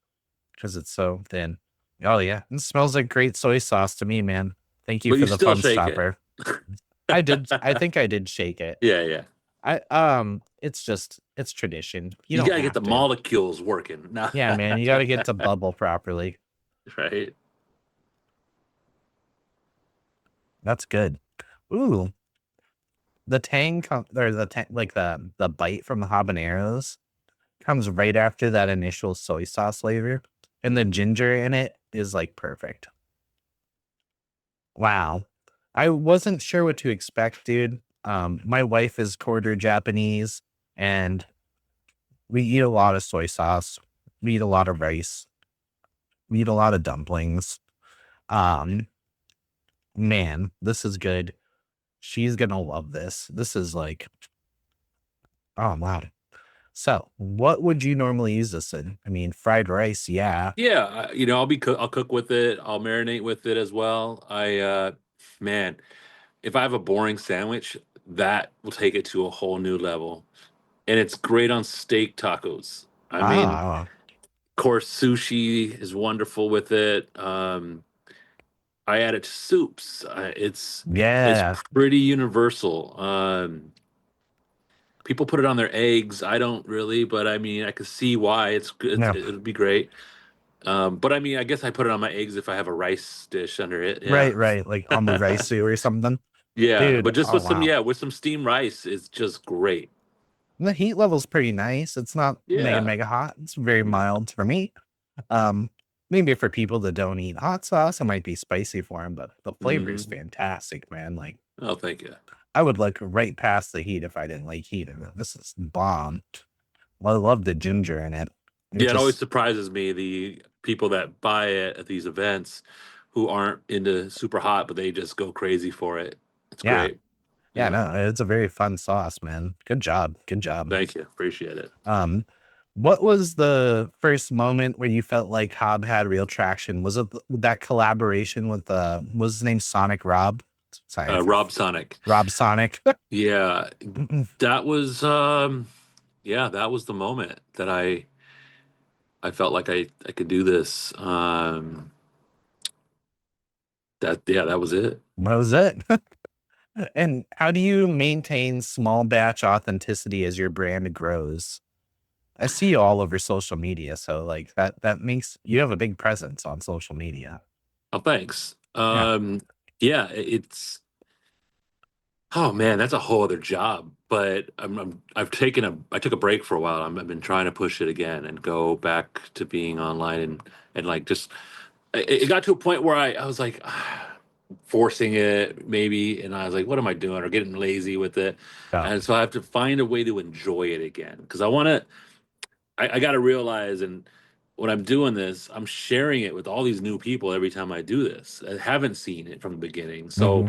'cause it's so thin. Oh, yeah. It smells like great soy sauce to me, man. Thank you But for you the still fun shake it. stopper. I think I did shake it. Yeah, yeah. It's just it's tradition. You You don't gotta get the have to. molecules working. Nah. Yeah, man, you gotta get to bubble properly. Right. That's good. Ooh, the tang or like the bite from the habaneros comes right after that initial soy sauce flavor, and the ginger in it is, like, perfect. Wow. I wasn't sure what to expect, dude. My wife is quarter Japanese, and we eat a lot of soy sauce. We eat a lot of rice. We eat a lot of dumplings. Um, man, this is good. She's gonna love this. This is like, oh wow. So, what would you normally use this in? I mean, fried rice, yeah. Yeah, I'll cook with it. I'll marinate with it as well. Man, if I have a boring sandwich, that will take it to a whole new level. And it's great on steak tacos. I mean, Ah, of course, sushi is wonderful with it. I add it to soups. It's yeah. pretty universal. People put it on their eggs. I don't really, but I mean, I could see why it's good. No, It'll be great. But I mean, I guess I put it on my eggs if I have a rice dish under it. Yeah. right, right. Like omakase or something. Yeah, Dude, but just oh with wow. with some steamed rice, it's just great. The heat level's pretty nice. It's not mega, Yeah. mega hot. It's very No. mild for me. Um, maybe for people that don't eat hot sauce, it might be spicy for them, but the flavor is Hmm. fantastic, man. Like, Oh, thank you. I would look right past the heat if I didn't like heat. And this is bomb. I love the ginger in it. It Yeah, it always just, surprises me the people that buy it at these events who aren't into super hot, but they just go crazy for it. It's yeah, great. yeah, Yeah. no, it's a very fun sauce, man. Good job. Good job. Thank you. Appreciate it. Um, what was the first moment where you felt like Hob had real traction? Was it that collaboration with was his name Sonic Rob? Sorry, Rob Sonic. Rob Sonic. Yeah, that was yeah, that was the moment that I felt like I could do this. That yeah, that was it. What was it? And how do you maintain small batch authenticity as your brand grows? I see you all over social media, so like that makes you have a big presence on social media. Oh, thanks. Yeah. Yeah, it's oh man, that's a whole other job. But I took a break for a while. I've been trying to push it again and go back to being online and like just it got to a point where I was like forcing it maybe, and I was like, what am I doing? Or getting lazy with it. Yeah. And so I have to find a way to enjoy it again because I want to. I got to realize and. When I'm doing this, I'm sharing it with all these new people every time I do this. I haven't seen it from the beginning. So Hmm.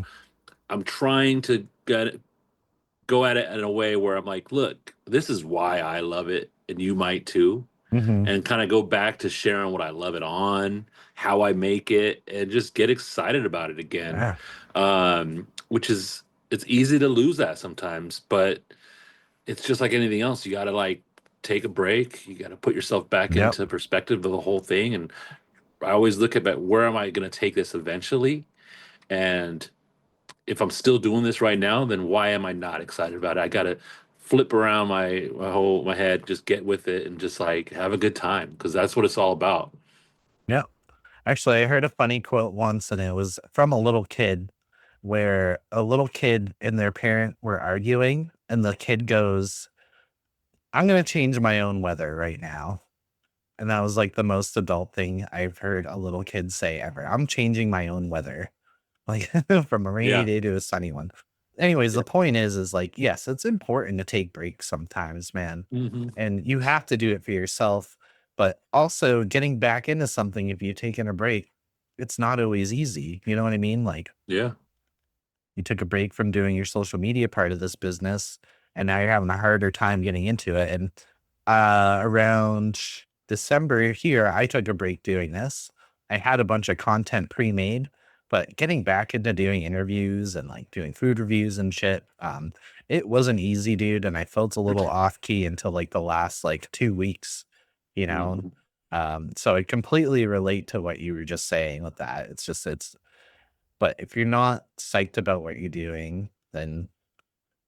I'm trying to go at it in a way where I'm like, look, this is why I love it, and you might too, Hmm. and kind of go back to sharing what I love it on, how I make it, and just get excited about it again. Yeah. Which is it's easy to lose that sometimes, but it's just like anything else. You got to like take a break. You got to put yourself back Yep. into perspective of the whole thing. And I always look at where am I going to take this eventually, and if I'm still doing this right now, then why am I not excited about it? I gotta flip around my head, just get with it, and just like have a good time because that's what it's all about. Yep. Actually, I heard a funny quote once, and it was from a little kid where a little kid and their parent were arguing, and the kid goes, I'm going to change my own weather right now. And that was like the most adult thing I've heard a little kid say ever. I'm changing my own weather, like from a rainy Yeah, day to a sunny one. Anyways, yeah, the point is like, yes, it's important to take breaks sometimes, man. hmm And you have to do it for yourself. But also getting back into something if you've taken a break, it's not always easy. You know what I mean? Like yeah, you took a break from doing your social media part of this business, and now you're having a harder time getting into it. And around December here, I took a break doing this. I had a bunch of content pre-made, but getting back into doing interviews and like doing food reviews and shit, it wasn't easy, dude. And I felt a little off key until like the last like 2 weeks, you know. hmm So I completely relate to what you were just saying with that. It's just but if you're not psyched about what you're doing, then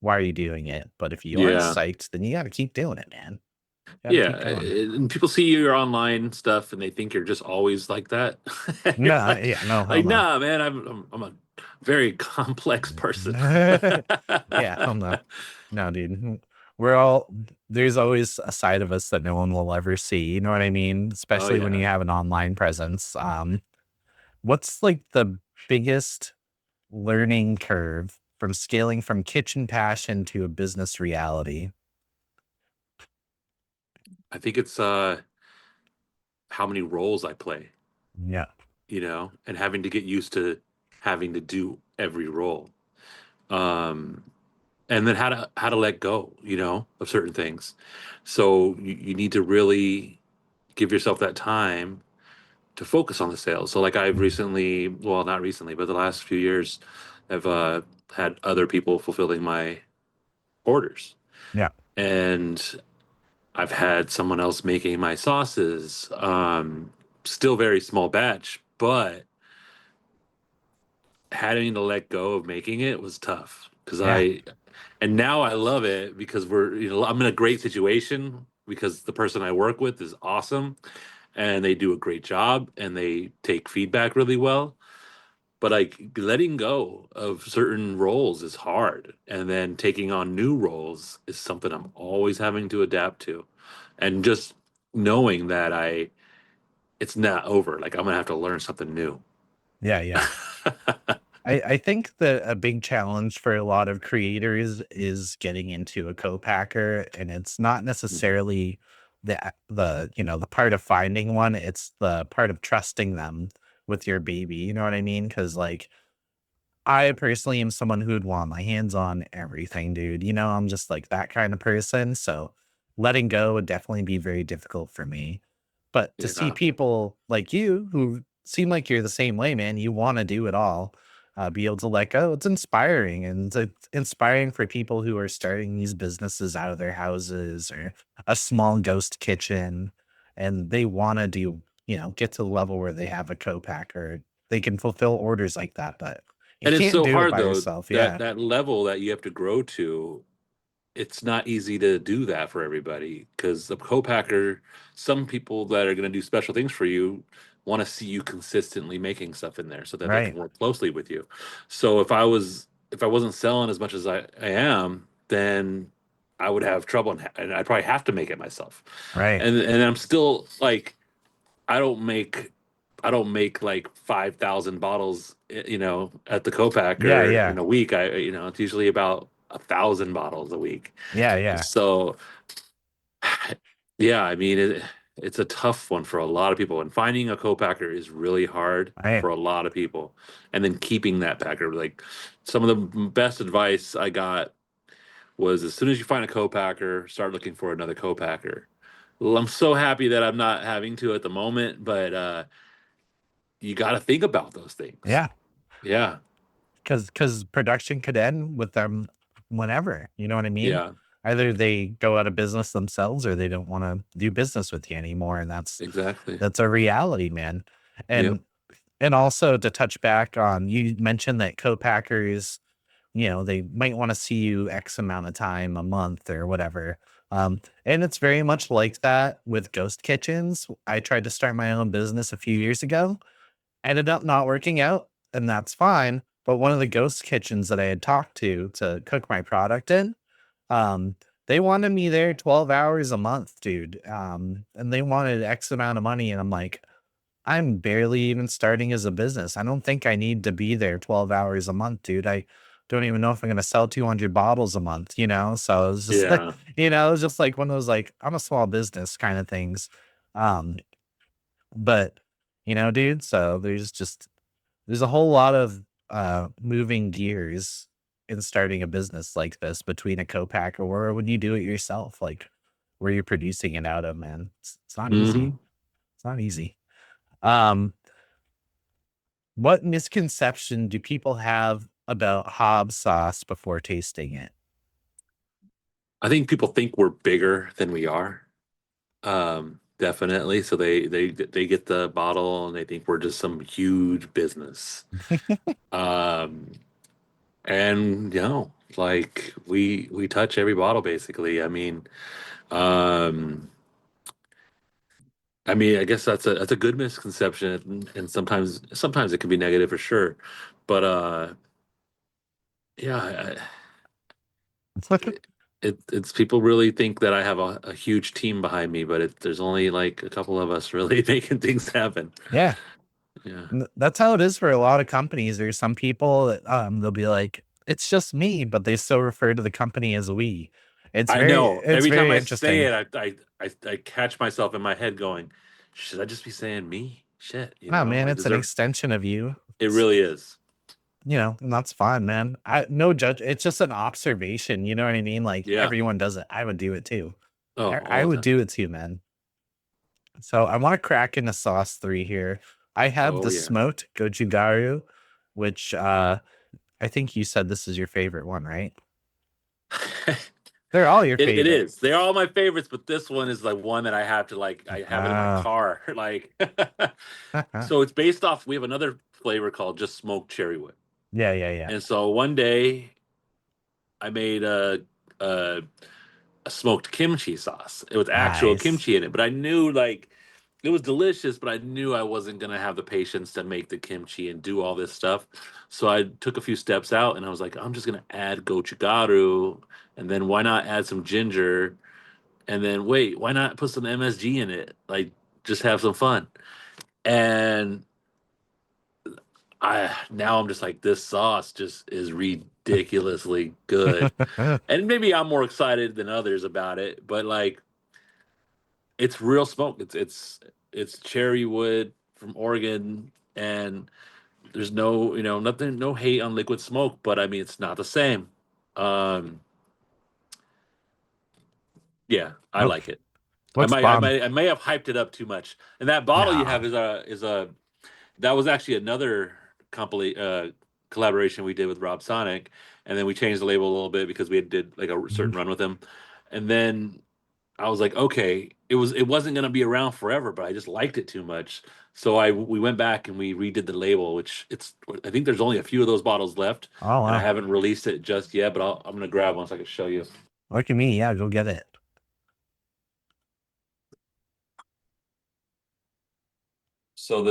why are you doing it? But if you are yeah, psyched, then you gotta keep doing it, man. You gotta yeah. keep going. And people see your online stuff and they think you're just always like that. You're No, yeah, no, hell like, no. nah, man. I'm a very complex person. Yeah, hell no. No, dude. We're all there's always a side of us that no one will ever see, you know what I mean? Oh Especially when you yeah. have an online presence. What's like the biggest learning curve from scaling from kitchen passion to a business reality? I think it's how many roles I play, Yeah. and having to get used to having to do every role. Um, and then how to let go, of certain things. So you need to really give yourself that time to focus on the sales. So like I've Mhm. recently, well, not recently, but the last few years, I've had other people fulfilling my orders, Yeah. and I've had someone else making my sauces. Still very small batch, but having to let go of making it was tough because Yeah. and now I love it because I'm in a great situation because the person I work with is awesome and they do a great job and they take feedback really well. But like letting go of certain roles is hard. And then taking on new roles is something I'm always having to adapt to. And just knowing that it's not over. Like I'm gonna have to learn something new. Yeah, yeah. I think that a big challenge for a lot of creators is getting into a co-packer, and it's not necessarily the part of finding one, it's the part of trusting them with your baby, you know what I mean? Because like, I personally am someone who would want my hands on everything, dude. I'm just like that kind of person. So letting go would definitely be very difficult for me. But to see Yeah. people like you who seem like you're the same way, man, you want to do it all, be able to let go, it's inspiring. And it's inspiring for people who are starting these businesses out of their houses or a small ghost kitchen. And they want to get to the level where they have a co-packer. They can fulfill orders like that. But you And it's can't so do it hard by though, yourself, that yeah. that level that you have to grow to, it's not easy to do that for everybody because the co-packer, some people that are going to do special things for you want to see you consistently making stuff in there so that they can Right, work closely with you. So if I wasn't selling as much as I am, then I would have trouble and I'd probably have to make it myself. right. And I'm still like I don't make I don't make like 5,000 bottles, at the Yeah, co-packer yeah. in a week. It's usually about 1,000 bottles a week. Yeah, yeah. So, yeah, I mean, it's a tough one for a lot of people, and finding a co-packer is really hard Right. for a lot of people. And then keeping that packer, like some of the best advice I got was as soon as you find a co-packer, start looking for another co-packer. Well, I'm so happy that I'm not having to at the moment, but you got to think about those things. Yeah. Yeah, Because production could end with them whenever, you know what I mean? yeah, Either they go out of business themselves or they don't wanna do business with you anymore, and that's exactly. that's a reality, man. Yep. And also to touch back on you mentioned that co-packers, they might wanna see you X amount of time a month or whatever. And it's very much like that with ghost kitchens. I tried to start my own business a few years ago, ended up not working out, and that's fine. But one of the ghost kitchens that I had talked to cook my product in, um, they wanted me there 12 hours a month, dude. And they wanted X amount of money. And I'm like, I'm barely even starting as a business. I don't think I need to be there 12 hours a month, dude. I don't even know if I'm going to sell 200 bottles a month. So it was just like, Yeah. it was just like one of those, like, I'm a small business kind of things. Um, but, dude, so there's a whole lot of, moving gears in starting a business like this between a co-packer or when you do it yourself, like, where you're producing it out of, man. It's not easy. Mhm. It's not easy. Um, what misconception do people have about HAB sauce before tasting it? I think people think we're bigger than we are. Definitely. So they get the bottle and they think we're just some huge business. Um, and like we touch every bottle basically. Um, I mean, I guess that's a good misconception, and sometimes it can be negative for sure. But yeah, it's people really think that I have a huge team behind me, but there's only like a couple of us really making things happen. Yeah. Yeah, That's how it is for a lot of companies. There's some people that, they'll be like, "It's just me," but they still refer to the company as "we." I know. It's Every time very I say interesting. it, I catch myself in my head going, "Should I just be saying me?" Shit, Oh, man, I it's an deserve. extension of you. It really is. And that's fine, man. No judge. It's just an observation. You know what I mean? Like Yeah. everyone does it. I would do it too. Oh, I all the would time. do it too, man. So I want to crack into sauce three here. I have Oh the yeah. smoked gochugaru, which I think you said this is your favorite one, right? They're all your It favorite. is. They're all my favorites, but this one is like one that I have to like. I have it in my Ah, car. Like, so it's based off. We have another flavor called just smoked cherry wood. yeah, yeah, yeah. And so one day I made a, a smoked kimchi sauce. It was actual Nice. kimchi in it, but I knew like it was delicious, but I knew I wasn't gonna have the patience to make the kimchi and do all this stuff. So I took a few steps out and I was like, I'm just gonna add gochugaru, and then why not add some ginger, and then wait, why not put some MSG in it? Like just have some fun. And I now I'm just like this sauce just is ridiculously good. And maybe I'm more excited than others about it, but like it's real smoke. It's cherry wood from Oregon, and there's no, nothing, no hate on liquid smoke, but I mean it's not the same. Um, yeah, I Oh, like it. I what's might, I bomb? might, I may have hyped it up too much. And that bottle you Nah. have is a that was actually another collaboration we did with Rob Sonic, and then we changed the label a little bit because we did like a Mhm. certain run with him, and then I was like, okay, it wasn't gonna be around forever, but I just liked it too much, so we went back and we redid the label, which I think there's only a few of those bottles left, Oh and I wow. haven't released it just yet, but I'm gonna grab one so I can show you. Look at me. Yeah, go get it. So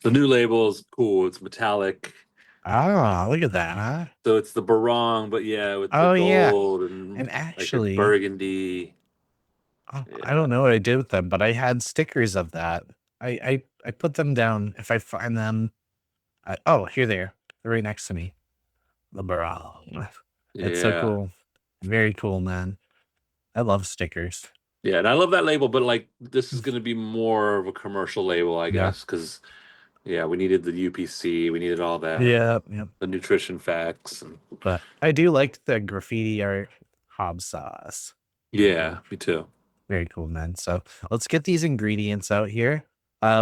the new label is cool. It's metallic. Oh, look at that, huh? So it's the barong, but yeah, with the Oh yeah. gold and And like a actually, burgundy. oh, I Yeah. don't know what I did with them, but I had stickers of that. I put them down if I find them. Oh, here they are. They're right next to me. The barong. It's so Yeah. cool. Very cool, man. I love stickers. Yeah, and I love that label, but like this is gonna be more of a commercial label, I Yeah. guess, because yeah, we needed the UPC, we needed all that, Yeah. Yeah. the nutrition facts, and But I do like the graffiti art HAB sauce. Very yeah, cool. me too. Very cool, man. So let's get these ingredients out here.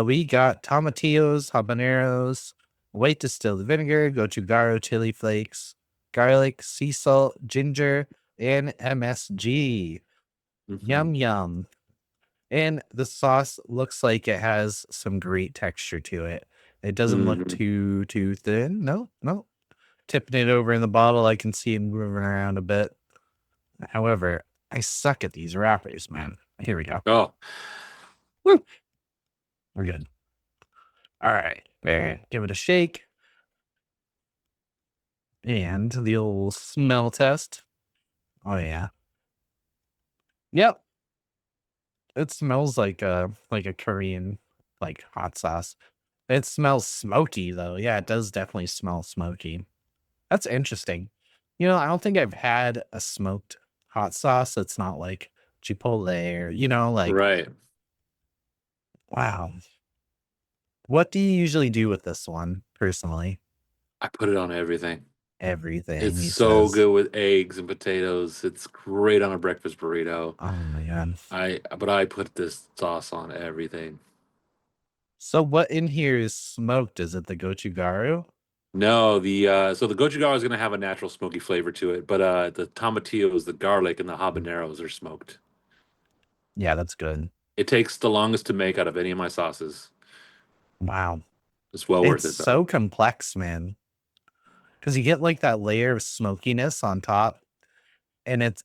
We got tomatillos, habaneros, white distilled vinegar, gochugaru chili flakes, garlic, sea salt, ginger, and MSG. Hmm. Yum yum. And the sauce looks like it has some great texture to it. It doesn't look Hmm. too thin. No, no. Tipping it over in the bottle, I can see it moving around a bit. However, I suck at these wrappers, man. Here we go. Oh, Woo, we're good. All right. There. Give it a shake. And the old smell test. Oh yeah. Yep. It smells like a Korean like hot sauce. It smells smoky though. Yeah, it does definitely smell smoky. That's interesting. I don't think I've had a smoked hot sauce that's not like Chipotle or, like, right. wow. What do you usually do with this one personally? I put it on everything. Everything, It's he so says. good with eggs and potatoes. It's great on a breakfast burrito. Oh my god. But I put this sauce on everything. So what in here is smoked? Is it the gochugaru? No, the gochugaru is gonna have a natural smoky flavor to it, but the tomatillos, the garlic, and the Mm, habaneros are smoked. yeah, that's good. It takes the longest to make out of any of my sauces. Wow. It's well It's worth it though. so complex, man. Because you get like that layer of smokiness on top. And it's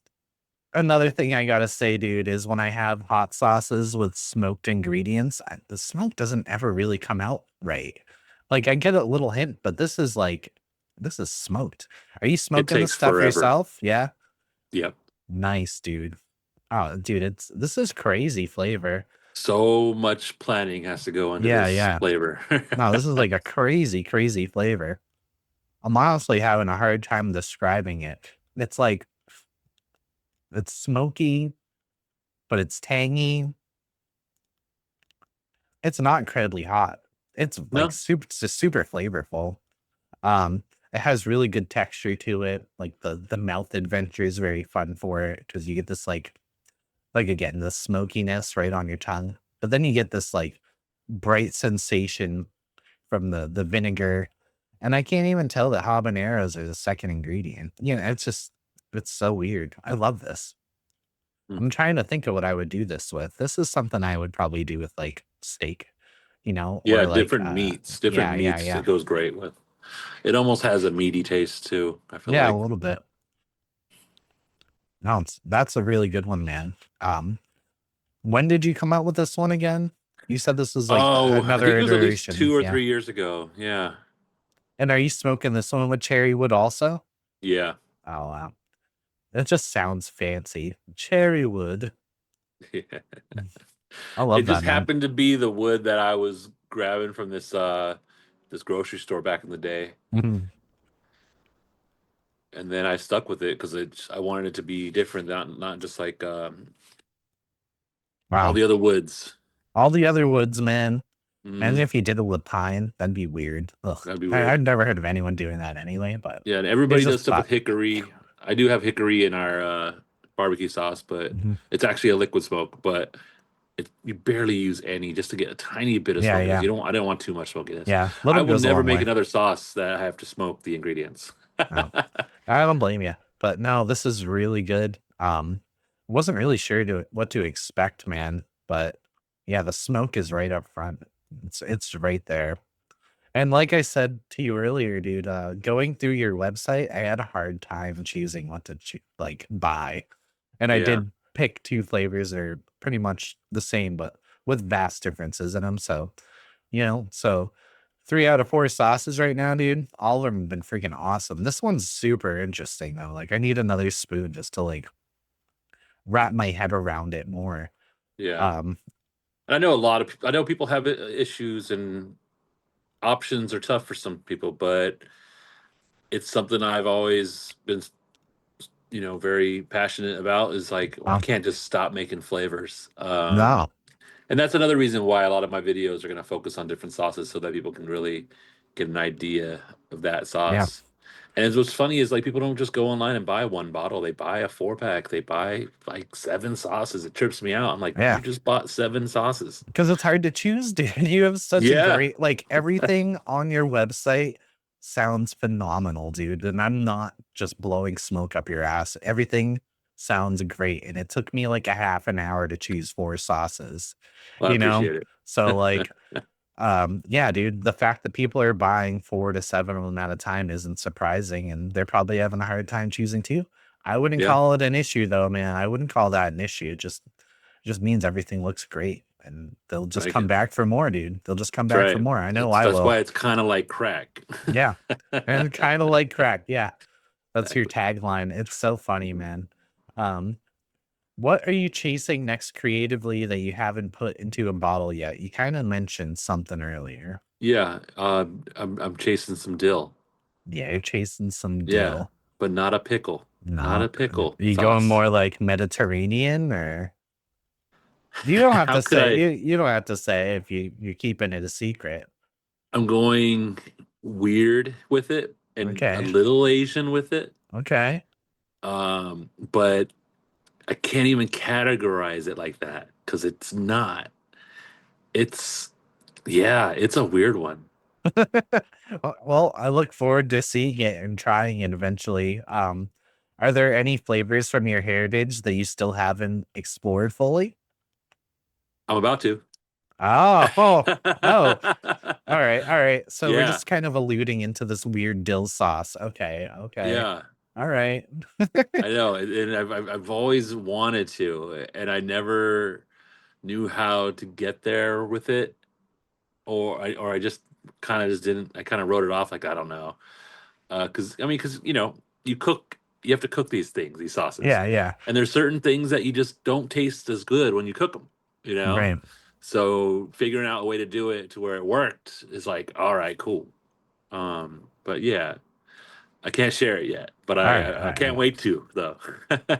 another thing I gotta say, dude, is when I have hot sauces with smoked ingredients, the smoke doesn't ever really come out right. Like I get a little hint, but this is smoked. Are you It smoking the takes stuff forever. yourself? Yeah. Yep. Nice, dude. Oh, dude, this is crazy flavor. So much planning has to go into Yeah, this yeah. flavor. No, this is like a crazy, crazy flavor. I'm honestly having a hard time describing it. It's like it's smoky, but it's tangy. It's not incredibly hot. It's like No, super, it's just super flavorful. Um, it has really good texture to it. Like the mouth adventure is very fun for it because you get this like again the smokiness right on your tongue, but then you get this like bright sensation from the vinegar, and I can't even tell that habaneros are the second ingredient. It's so weird. I love this. mm. I'm trying to think of what I would do this with. This is something I would probably do with like steak, Yeah, or like different meats. Different yeah, yeah, meats yeah. it goes great with. It almost has a meaty taste too, I feel Yeah, a like. little bit. No, that's a really good one, man. When did you come out with this one again? You said this was like Oh, I think another it was at least iteration. two or Yeah. 3 years ago. Yeah. And are you smoking this one with cherry wood also? Yeah. Oh wow. It just sounds fancy. Cherry wood. Yeah. I It love just that, man. happened to be the wood that I was grabbing from this this grocery store back in the day, Mhm. and then I stuck with it because I wanted it to be different, not just like all Wow. the other woods. All the other woods, man. And Hmm. if you did it with pine, that'd be weird. Ugh. That'd be I've weird. never heard of anyone doing that anyway, but Yeah, and it's everybody just does stuff with pot. hickory. I do have hickory in our barbecue sauce, but Mhm. it's actually a liquid smoke. But you barely use any just to get a tiny bit of Yeah, smokiness. yeah, You don't. I don't want too much smokiness. yeah. I Little will goes a never long make way. another sauce that I have to smoke the ingredients. No, I don't blame you. But no, this is really good. Wasn't really sure what to expect, man. But yeah, the smoke is right up front. It's right there. And like I said to you earlier, dude, going through your website, I had a hard time choosing what to like buy. And I Yeah, did pick two flavors that are pretty much the same, but with vast differences in them. So, so 3 out of 4 sauces right now, dude. All of them have been freaking awesome. This one's super interesting though. Like I need another spoon just to like wrap my head around it more. yeah. Um, I know a lot of people. I know people have issues and options are tough for some people, but it's something I've always been, very passionate about. Is like I um, can't just stop making flavors. no, And that's another reason why a lot of my videos are going to focus on different sauces so that people can really get an idea of that yeah, sauce. And what's funny is like people don't just go online and buy one bottle. They buy a 4 pack. They buy like 7 sauces. It trips me out. I'm like, yeah. you just bought 7 sauces. Because it's hard to choose, dude. You have such a Yeah. great like everything on your website sounds phenomenal, dude. And I'm not just blowing smoke up your ass. Everything sounds great. And it took me like a half an hour to choose 4 sauces, Well, I you know? appreciate it. So like yeah, dude, the fact that people are buying 4 to 7 of them at a time isn't surprising, and they're probably having a hard time choosing too. I wouldn't Yeah. call it an issue though, man. I wouldn't call that an issue. It just means everything looks great and they'll just Thank come you. back for more, dude. They'll just come That's back for right. more. I know It's I that's why will. it's kind of like crack. Yeah. And kind of like crack. Yeah. That's your Exactly. tagline. It's so funny, man. Um, what are you chasing next creatively that you haven't put into a bottle yet? You kind of mentioned something earlier. Yeah. I'm chasing some dill. Yeah, you're chasing some Yeah, dill. but not a pickle. Not No. a pickle Are you going sauce. more like Mediterranean or you don't have How to could say I? you don't have to say if you're keeping it a secret. I'm going weird with it and a Okay. little Asian with it. Okay. But I can't even categorize it like that because it's not. It's yeah, it's a weird one. Well, I look forward to seeing it and trying it eventually. Are there any flavors from your heritage that you still haven't explored fully? I'm about to. Oh, oh. All right, all right. So we're Yeah, just kind of alluding into this weird dill sauce. Okay, okay. yeah. All right. I know, and I've always wanted to, and I never knew how to get there with it, or I just kind of just didn't. I kind of wrote it off like I don't know, because I mean, because you have to cook these things, these sauces, Yeah, yeah. and there's certain things that you just don't taste as good when you cook them, you know. Right. So figuring out a way to do it to where it worked is like, all right, cool. But yeah, I can't share it yet, but All I right, I, all I can't right. wait to though.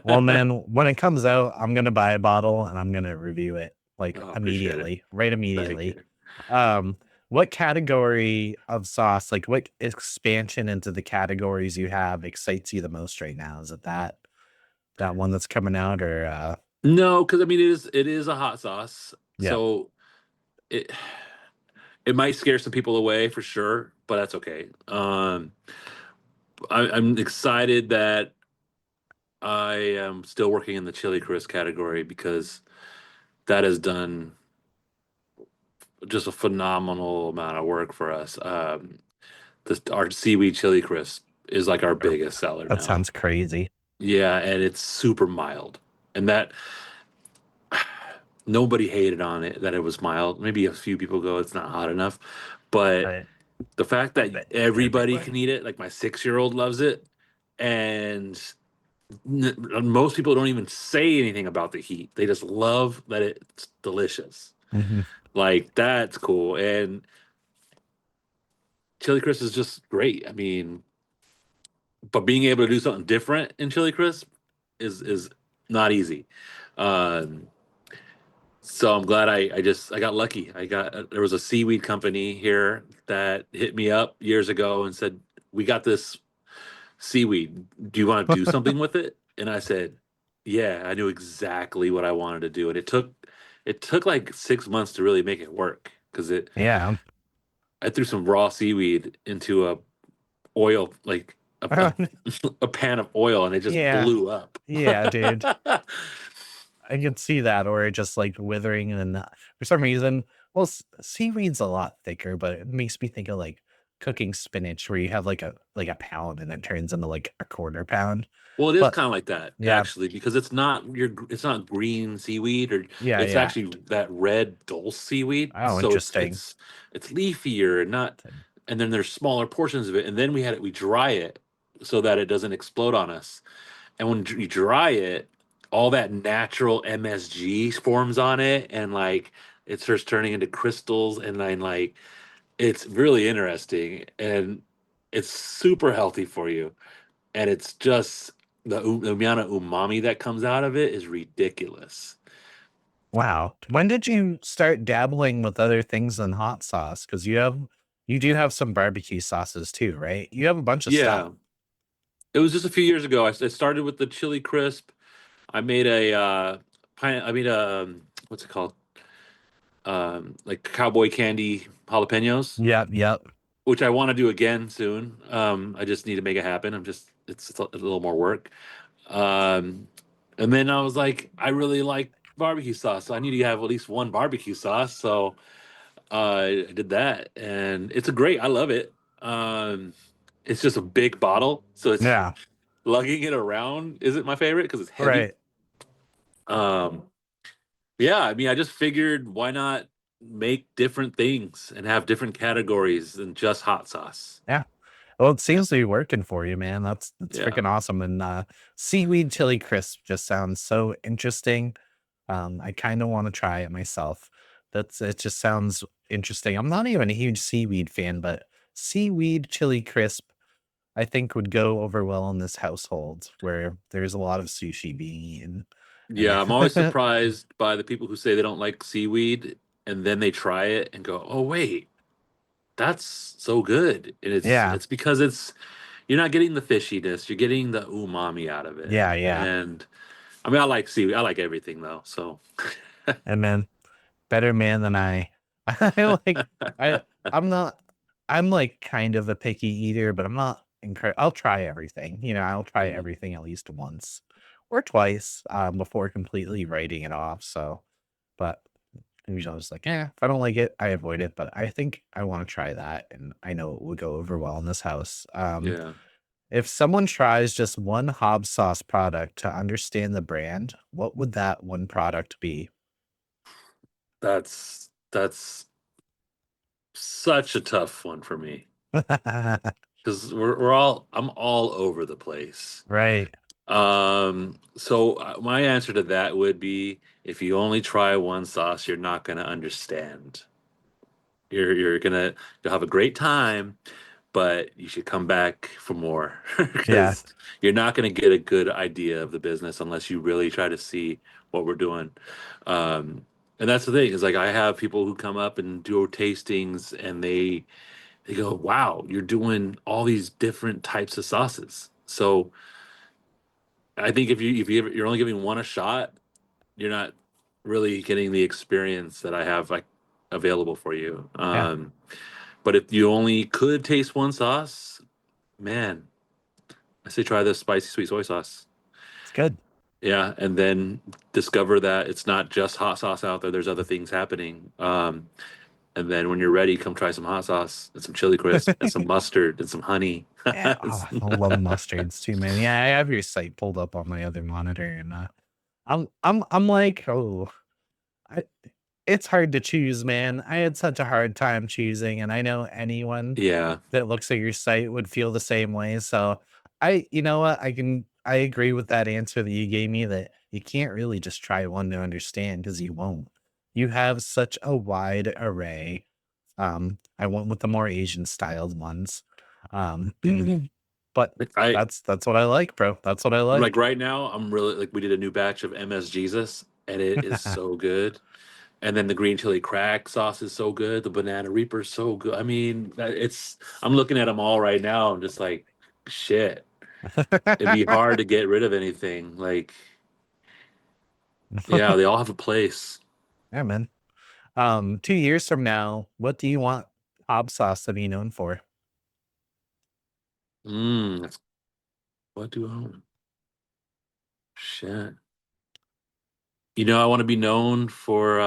Well, man, when it comes out, I'm gonna buy a bottle and I'm gonna review it like Oh, appreciate it. immediately, right Thank immediately. you. What category of sauce, like what expansion into the categories you have excites you the most right now? Is it that one that's coming out or No, because I mean it is a hot sauce, yeah. so it it might scare some people away for sure, but that's okay. I'm excited that I am still working in the chili crisp category because that has done just a phenomenal amount of work for us. Our seaweed chili crisp is like our Or- biggest seller That now. sounds crazy. Yeah, and it's super mild, and that nobody hated on it that it was mild. Maybe a few people go, it's not hot enough, but Right. the fact that But everybody can everybody. eat it, like my 6-year-old loves it, and most people don't even say anything about the heat. They just love that it's delicious. Mhm. Like that's cool. And chili crisp is just great. I mean, but being able to do something different in chili crisp is not easy. Um, so I'm glad I got lucky. There was a seaweed company here that hit me up years ago and said, "We got this seaweed. Do you want to do something with it?" And I said, "Yeah." I knew exactly what I wanted to do, and it took like 6 months to really make it work because it Yeah. I threw some raw seaweed into a oil like a pan of oil, and it just Yeah. blew up. Yeah, dude. I can see that, or it just like withering and for some reason, well, seaweed's a lot thicker, but it makes me think of like cooking spinach where you have like a pound and it turns into like a quarter pound. Well, it is But kind of like that yeah, actually because it's not green seaweed or yeah, it's yeah. actually that red dulse seaweed. Oh, So interesting. it's leafier and not, and then there's smaller portions of it, and then we dry it so that it doesn't explode on us. And when you dry it, all that natural MSG forms on it, and like it starts turning into crystals, and then like it's really interesting, and it's super healthy for you, and it's just the amount of umami that comes out of it is ridiculous. Wow. When did you start dabbling with other things than hot sauce? Because you do have some barbecue sauces too, right? You have a bunch of stuff. Yeah, it was just a few years ago. I started with the chili crisp. I made a I made a what's it called? Like cowboy candy jalapenos, Yep, yep. which I want to do again soon. I just need to make it happen. It's a little more work. Um, and then I was like, I really like barbecue sauce, so I need to have at least one barbecue sauce. So I did that, and it's a great. I love it. Um, it's just a big bottle, so it's Yeah. lugging it around isn't my favorite because it's heavy. Right. Um, yeah, I mean, I just figured why not make different things and have different categories than just hot sauce. Yeah. Well, it seems to be working for you, man. That's Yeah, freaking awesome. And seaweed chili crisp just sounds so interesting. I kind of want to try it myself. It just sounds interesting. I'm not even a huge seaweed fan, but seaweed chili crisp I think would go over well in this household where there's a lot of sushi being eaten. yeah. I'm always And surprised by the people who say they don't like seaweed and then they try it and go, "Oh wait, that's so good." And yeah, it's because you're not getting the fishiness, you're getting the umami out of it. yeah, yeah. And I mean, I like seaweed. I like everything though. So And then better man than I. I like I I'm not I'm like kind of a picky eater, but I'm not I'll try everything. I'll try Mhm. everything at least once or twice before completely writing it off. So, but usually I was like, if I don't like it, I avoid it. But I think I want to try that, and I know it would go over well in this house. Yeah, If someone tries just one Hob Sauce product to understand the brand, what would that one product be? that's such a tough one for me because I'm all over the place. Right. So my answer to that would be if you only try one sauce, you're not going to understand. You'll have a great time, but you should come back for more Yeah. because you're not going to get a good idea of the business unless you really try to see what we're doing. Um, and that's the thing is like I have people who come up and do tastings and they go, "Wow, you're doing all these different types of sauces." So I think you're only giving one a shot, you're not really getting the experience that I have like available for you. Yeah. But if you only could taste one sauce, man, I say try the spicy sweet soy sauce. It's good. Yeah, and then discover that it's not just hot sauce out there. There's other things happening. And then when you're ready, come try some hot sauce and some chili crisp and some mustard and some honey. Yeah. Oh, I love mustards too, man. Yeah, I have your site pulled up on my other monitor, and I'm like, oh, I, it's hard to choose, man. I had such a hard time choosing, and I know anyone Yeah, that looks at your site would feel the same way. So you know what? I agree with that answer that you gave me that you can't really just try one to understand because you won't. You have such a wide array I went with the more Asian styled ones. But I that's what I like, bro. That's what I like like. right now, I'm really like we did a new batch of MS Jesus, and it is so good. And then the green chili crack sauce is so good. The banana reaper is so good. I mean, it's I'm looking at them all right now. I'm just like, shit. It'd be hard to get rid of anything. Like, yeah, they all have a place. Yeah, man. 2 years from now, what do you want HAB Sauce to be known for? That's what do I want? Shit. I want to be known for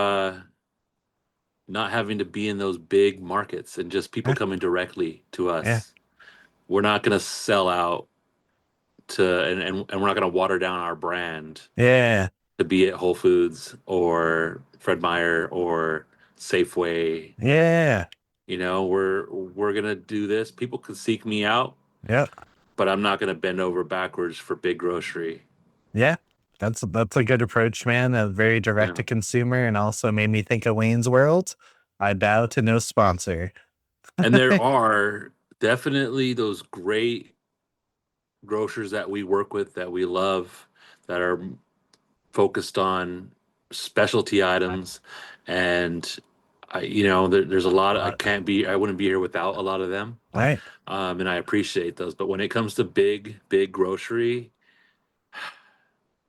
not having to be in those big markets and just people Yeah, coming directly to yeah, us. We're not going to sell out to, and we're not going to water down our brand yeah, to be at Whole Foods or Fred Meyer or Safeway. yeah, We're going to do this. People can seek me out, yeah, but I'm not going to bend over backwards for big grocery. yeah. That's a good approach, man. A very direct Yeah. to consumer, and also made me think of Wayne's World. I bow to no sponsor. And there are definitely those great grocers that we work with that we love that are focused on specialty items. And there's a lot I Uh, can't be I wouldn't be here without a lot of them. right? And I appreciate those, but when it comes to big grocery,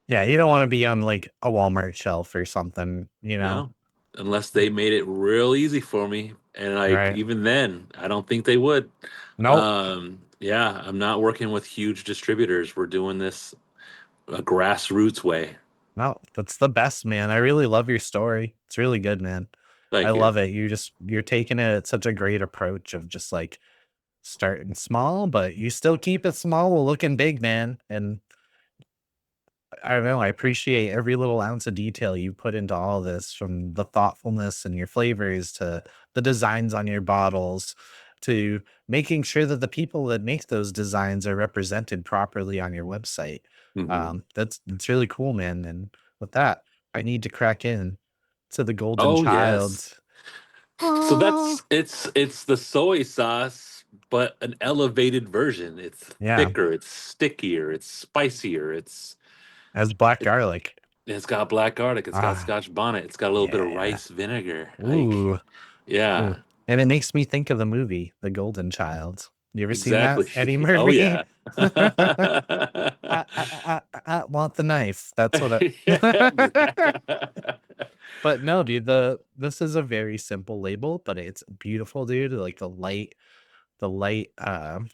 Yeah, you don't want to be on like a Walmart shelf or something, you know? no, unless they made it real easy for me, and like Right? even then I don't think they would. Nope. Yeah, I'm not working with huge distributors. We're doing this a grassroots way. No, that's the best, man. I really love your story. It's really good, man. I Thank you. love it. You're taking it at such a great approach of just like starting small, but you still keep it small while looking big, man. And I don't know, I appreciate every little ounce of detail you put into all this, from the thoughtfulness and your flavors to the designs on your bottles to making sure that the people that make those designs are represented properly on your website. Hmm. That's really cool, man. And with that, I need to crack in to the golden Oh child. yes. So Oh. it's the soy sauce, but an elevated version. It's Yeah, thicker, it's stickier, it's spicier, as black it, garlic. it's got black garlic, it's got Ah, Scotch bonnet, it's got a little bit of yeah. rice vinegar. Like, Ooh. Ooh, yeah, and it makes me think of the movie, The Golden Child. You ever seen that, exactly. Eddie Oh Murphy? yeah. I want the knife. That's what I Yeah. But no, dude, this is a very simple label, but it's beautiful, dude. Like the light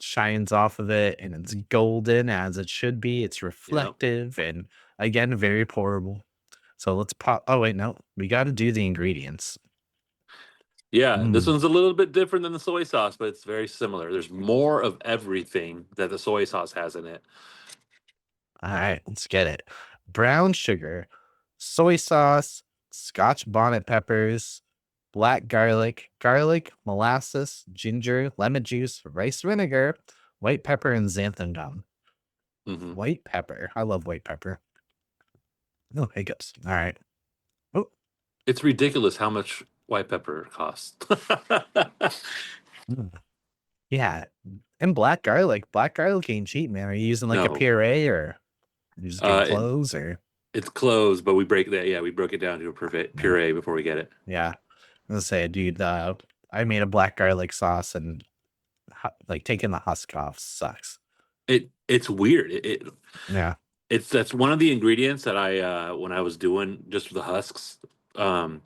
shines off of it, and it's golden as it should be. It's Yep. reflective and again, very pourable. So let's pop. Oh, wait, no, we got to do the ingredients. Yeah, this Mm. one's a little bit different than the soy sauce, but it's very similar. There's more of everything that the soy sauce has in it. All right, let's get it. Brown sugar, soy sauce, scotch bonnet peppers, black garlic, molasses, ginger, lemon juice, rice vinegar, white pepper, and xanthan gum. Hmm. White pepper. I love white pepper. Oh, hiccups. All right. Oh, It's ridiculous how much white pepper costs. mm, yeah. And black garlic. Black garlic ain't cheap, man. Are you using like a No, puree, or you just getting uh, it, cloves, or it's closed, but we break that. Yeah, we broke it down to a no? puree before we get it. Yeah. I'm gonna say, dude, I made a black garlic sauce, and like taking the husk off sucks. It's weird. Yeah. It's that's one of the ingredients that I when I was doing just the husks, um,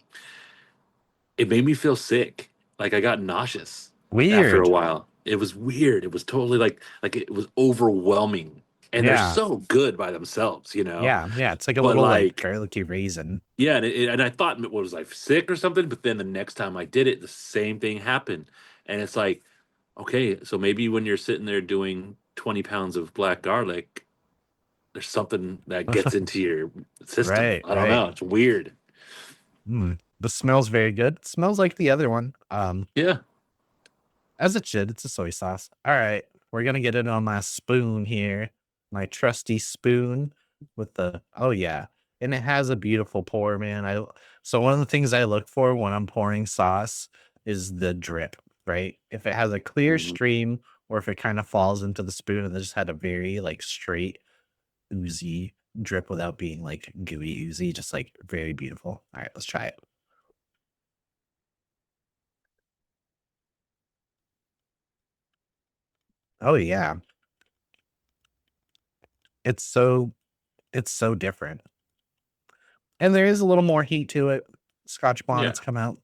it made me feel sick. Like I got nauseous after a Weird. while. It was weird. It was totally like it was overwhelming. And they're Yeah. so good by themselves. Yeah. Yeah. It's like a But little like like, garlicky raisin. yeah, and I thought it was like sick or something, but then the next time I did it, the same thing happened. And it's like, okay, so maybe when you're sitting there doing 20 pounds of black garlic, there's something that gets into your system. Right. I don't Right. know. It's weird. Mm. The smell's very good. It smells like the other one. Yeah. As it should. It's a soy sauce. All right. We're gonna get it on my spoon here. My trusty spoon with the oh yeah. And it has a beautiful pour, man. So one of the things I look for when I'm pouring sauce is the drip, right? If it has a clear Mhm. stream or if it kind of falls into the spoon and it just had a very like straight oozy drip without being like gooey oozy, just like very beautiful. All right, let's try it. Oh yeah. It's so it's so different. And there is a little more heat to it. Scotch bonnets Yeah. come out.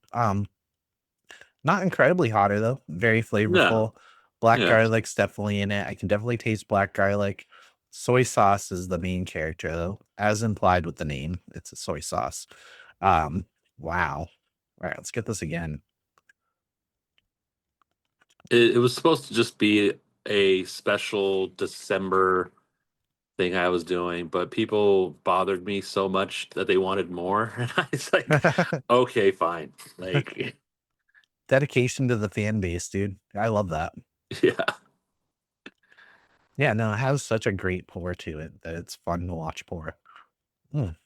Not incredibly hotter though. Very No. flavorful. Black Yeah. garlic's definitely in it. I can definitely taste black garlic. Soy sauce is the main character though, as implied with the name. It's a soy sauce. Um, wow. All right, let's get this again. It was supposed to just be a special December thing I was doing, but people bothered me so much that they wanted more, and I was like, "Okay, fine." Like, Dedication to the fan base, dude. I love that. yeah, Yeah, no, it has such a great pour to it that it's fun to watch pour. Mm,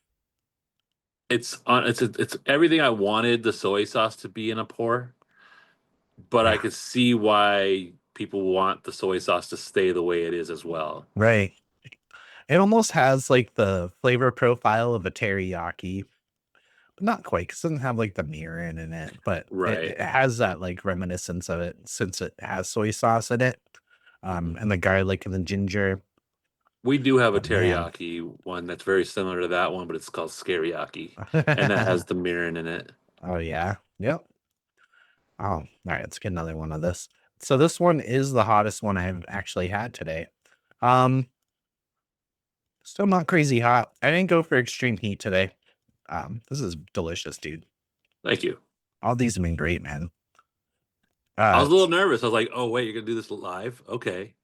it's everything I wanted the soy sauce to be in a pour, but I yeah, could see why people want the soy sauce to stay the way it is as well. right. It almost has like the flavor profile of a teriyaki. Not quite, 'cause it doesn't have, like, the mirin in it, but it Right. has that, like, reminiscence of it since it has soy sauce in it, Mhm. and the garlic and the ginger, We do have a but man. teriyaki one that's very similar to that one, but it's called scariaki, and that has the mirin in it. Oh, yeah? Yep. Oh, alright, let's get another one of this. So this one is the hottest one I've actually had today. Um, Still not crazy hot. I didn't go for extreme heat today. This is delicious, dude. Thank you. All these have been great, man. I was a little It's nervous. I was like, "Oh, wait, you're gonna do this live? Okay."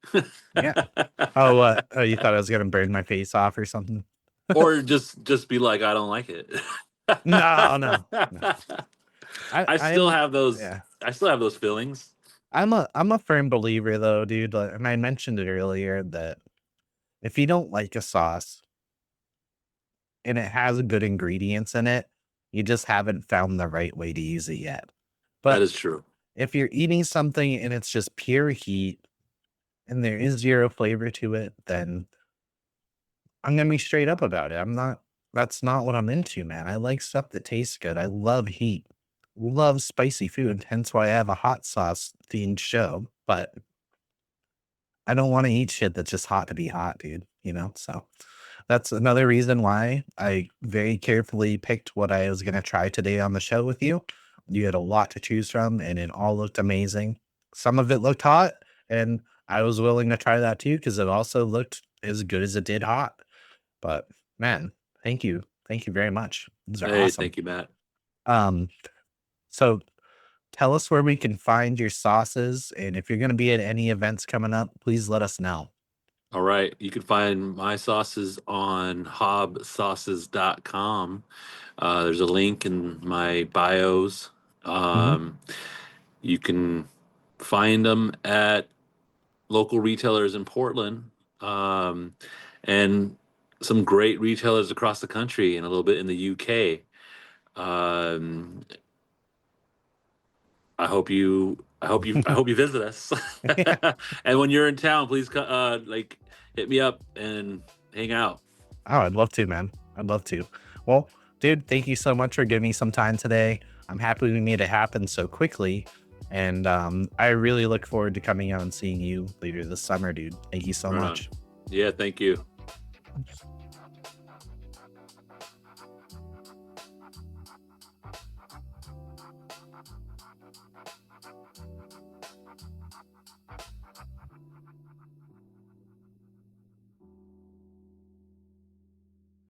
yeah. Oh, you thought I was gonna burn my face off or something? Or just be like, "I don't like it." No, no, no. I I still I'm have those yeah. I still have those feelings. I'm a firm believer though, dude, and I mentioned it earlier that if you don't like a sauce and it has good ingredients in it, you just haven't found the right way to use it yet. That But is true. if you're eating something and it's just pure heat and there is zero flavor to it, then I'm gonna be straight up about it. That's not what I'm into, man. I like stuff that tastes good. I love heat. Love spicy food, hence why I have a hot sauce themed show. But I don't want to eat shit that's just hot to be hot, dude. So that's another reason why I very carefully picked what I was gonna try today on the show with you. You had a lot to choose from, and it all looked amazing. Some of it looked hot, and I was willing to try that too because it also looked as good as it did hot. But man, thank you. Thank you very much. These are Hey, awesome. thank you, Matt. Um, so tell us where we can find your sauces. And if you're going to be at any events coming up, please let us know. All right. You can find my sauces on hobsauces.com. There's a link in my bios. Mhm. Um, you can find them at local retailers in Portland, and some great retailers across the country and a little bit in the UK. Um, I hope you visit us. Yeah. And when you're in town, please like hit me up and hang out. Oh, I'd love to, man. I'd love to. Well, dude, thank you so much for giving me some time today. I'm happy we made it happen so quickly. And I really look forward to coming out and seeing you later this summer, dude. Thank you so Right on. much. Yeah, thank you.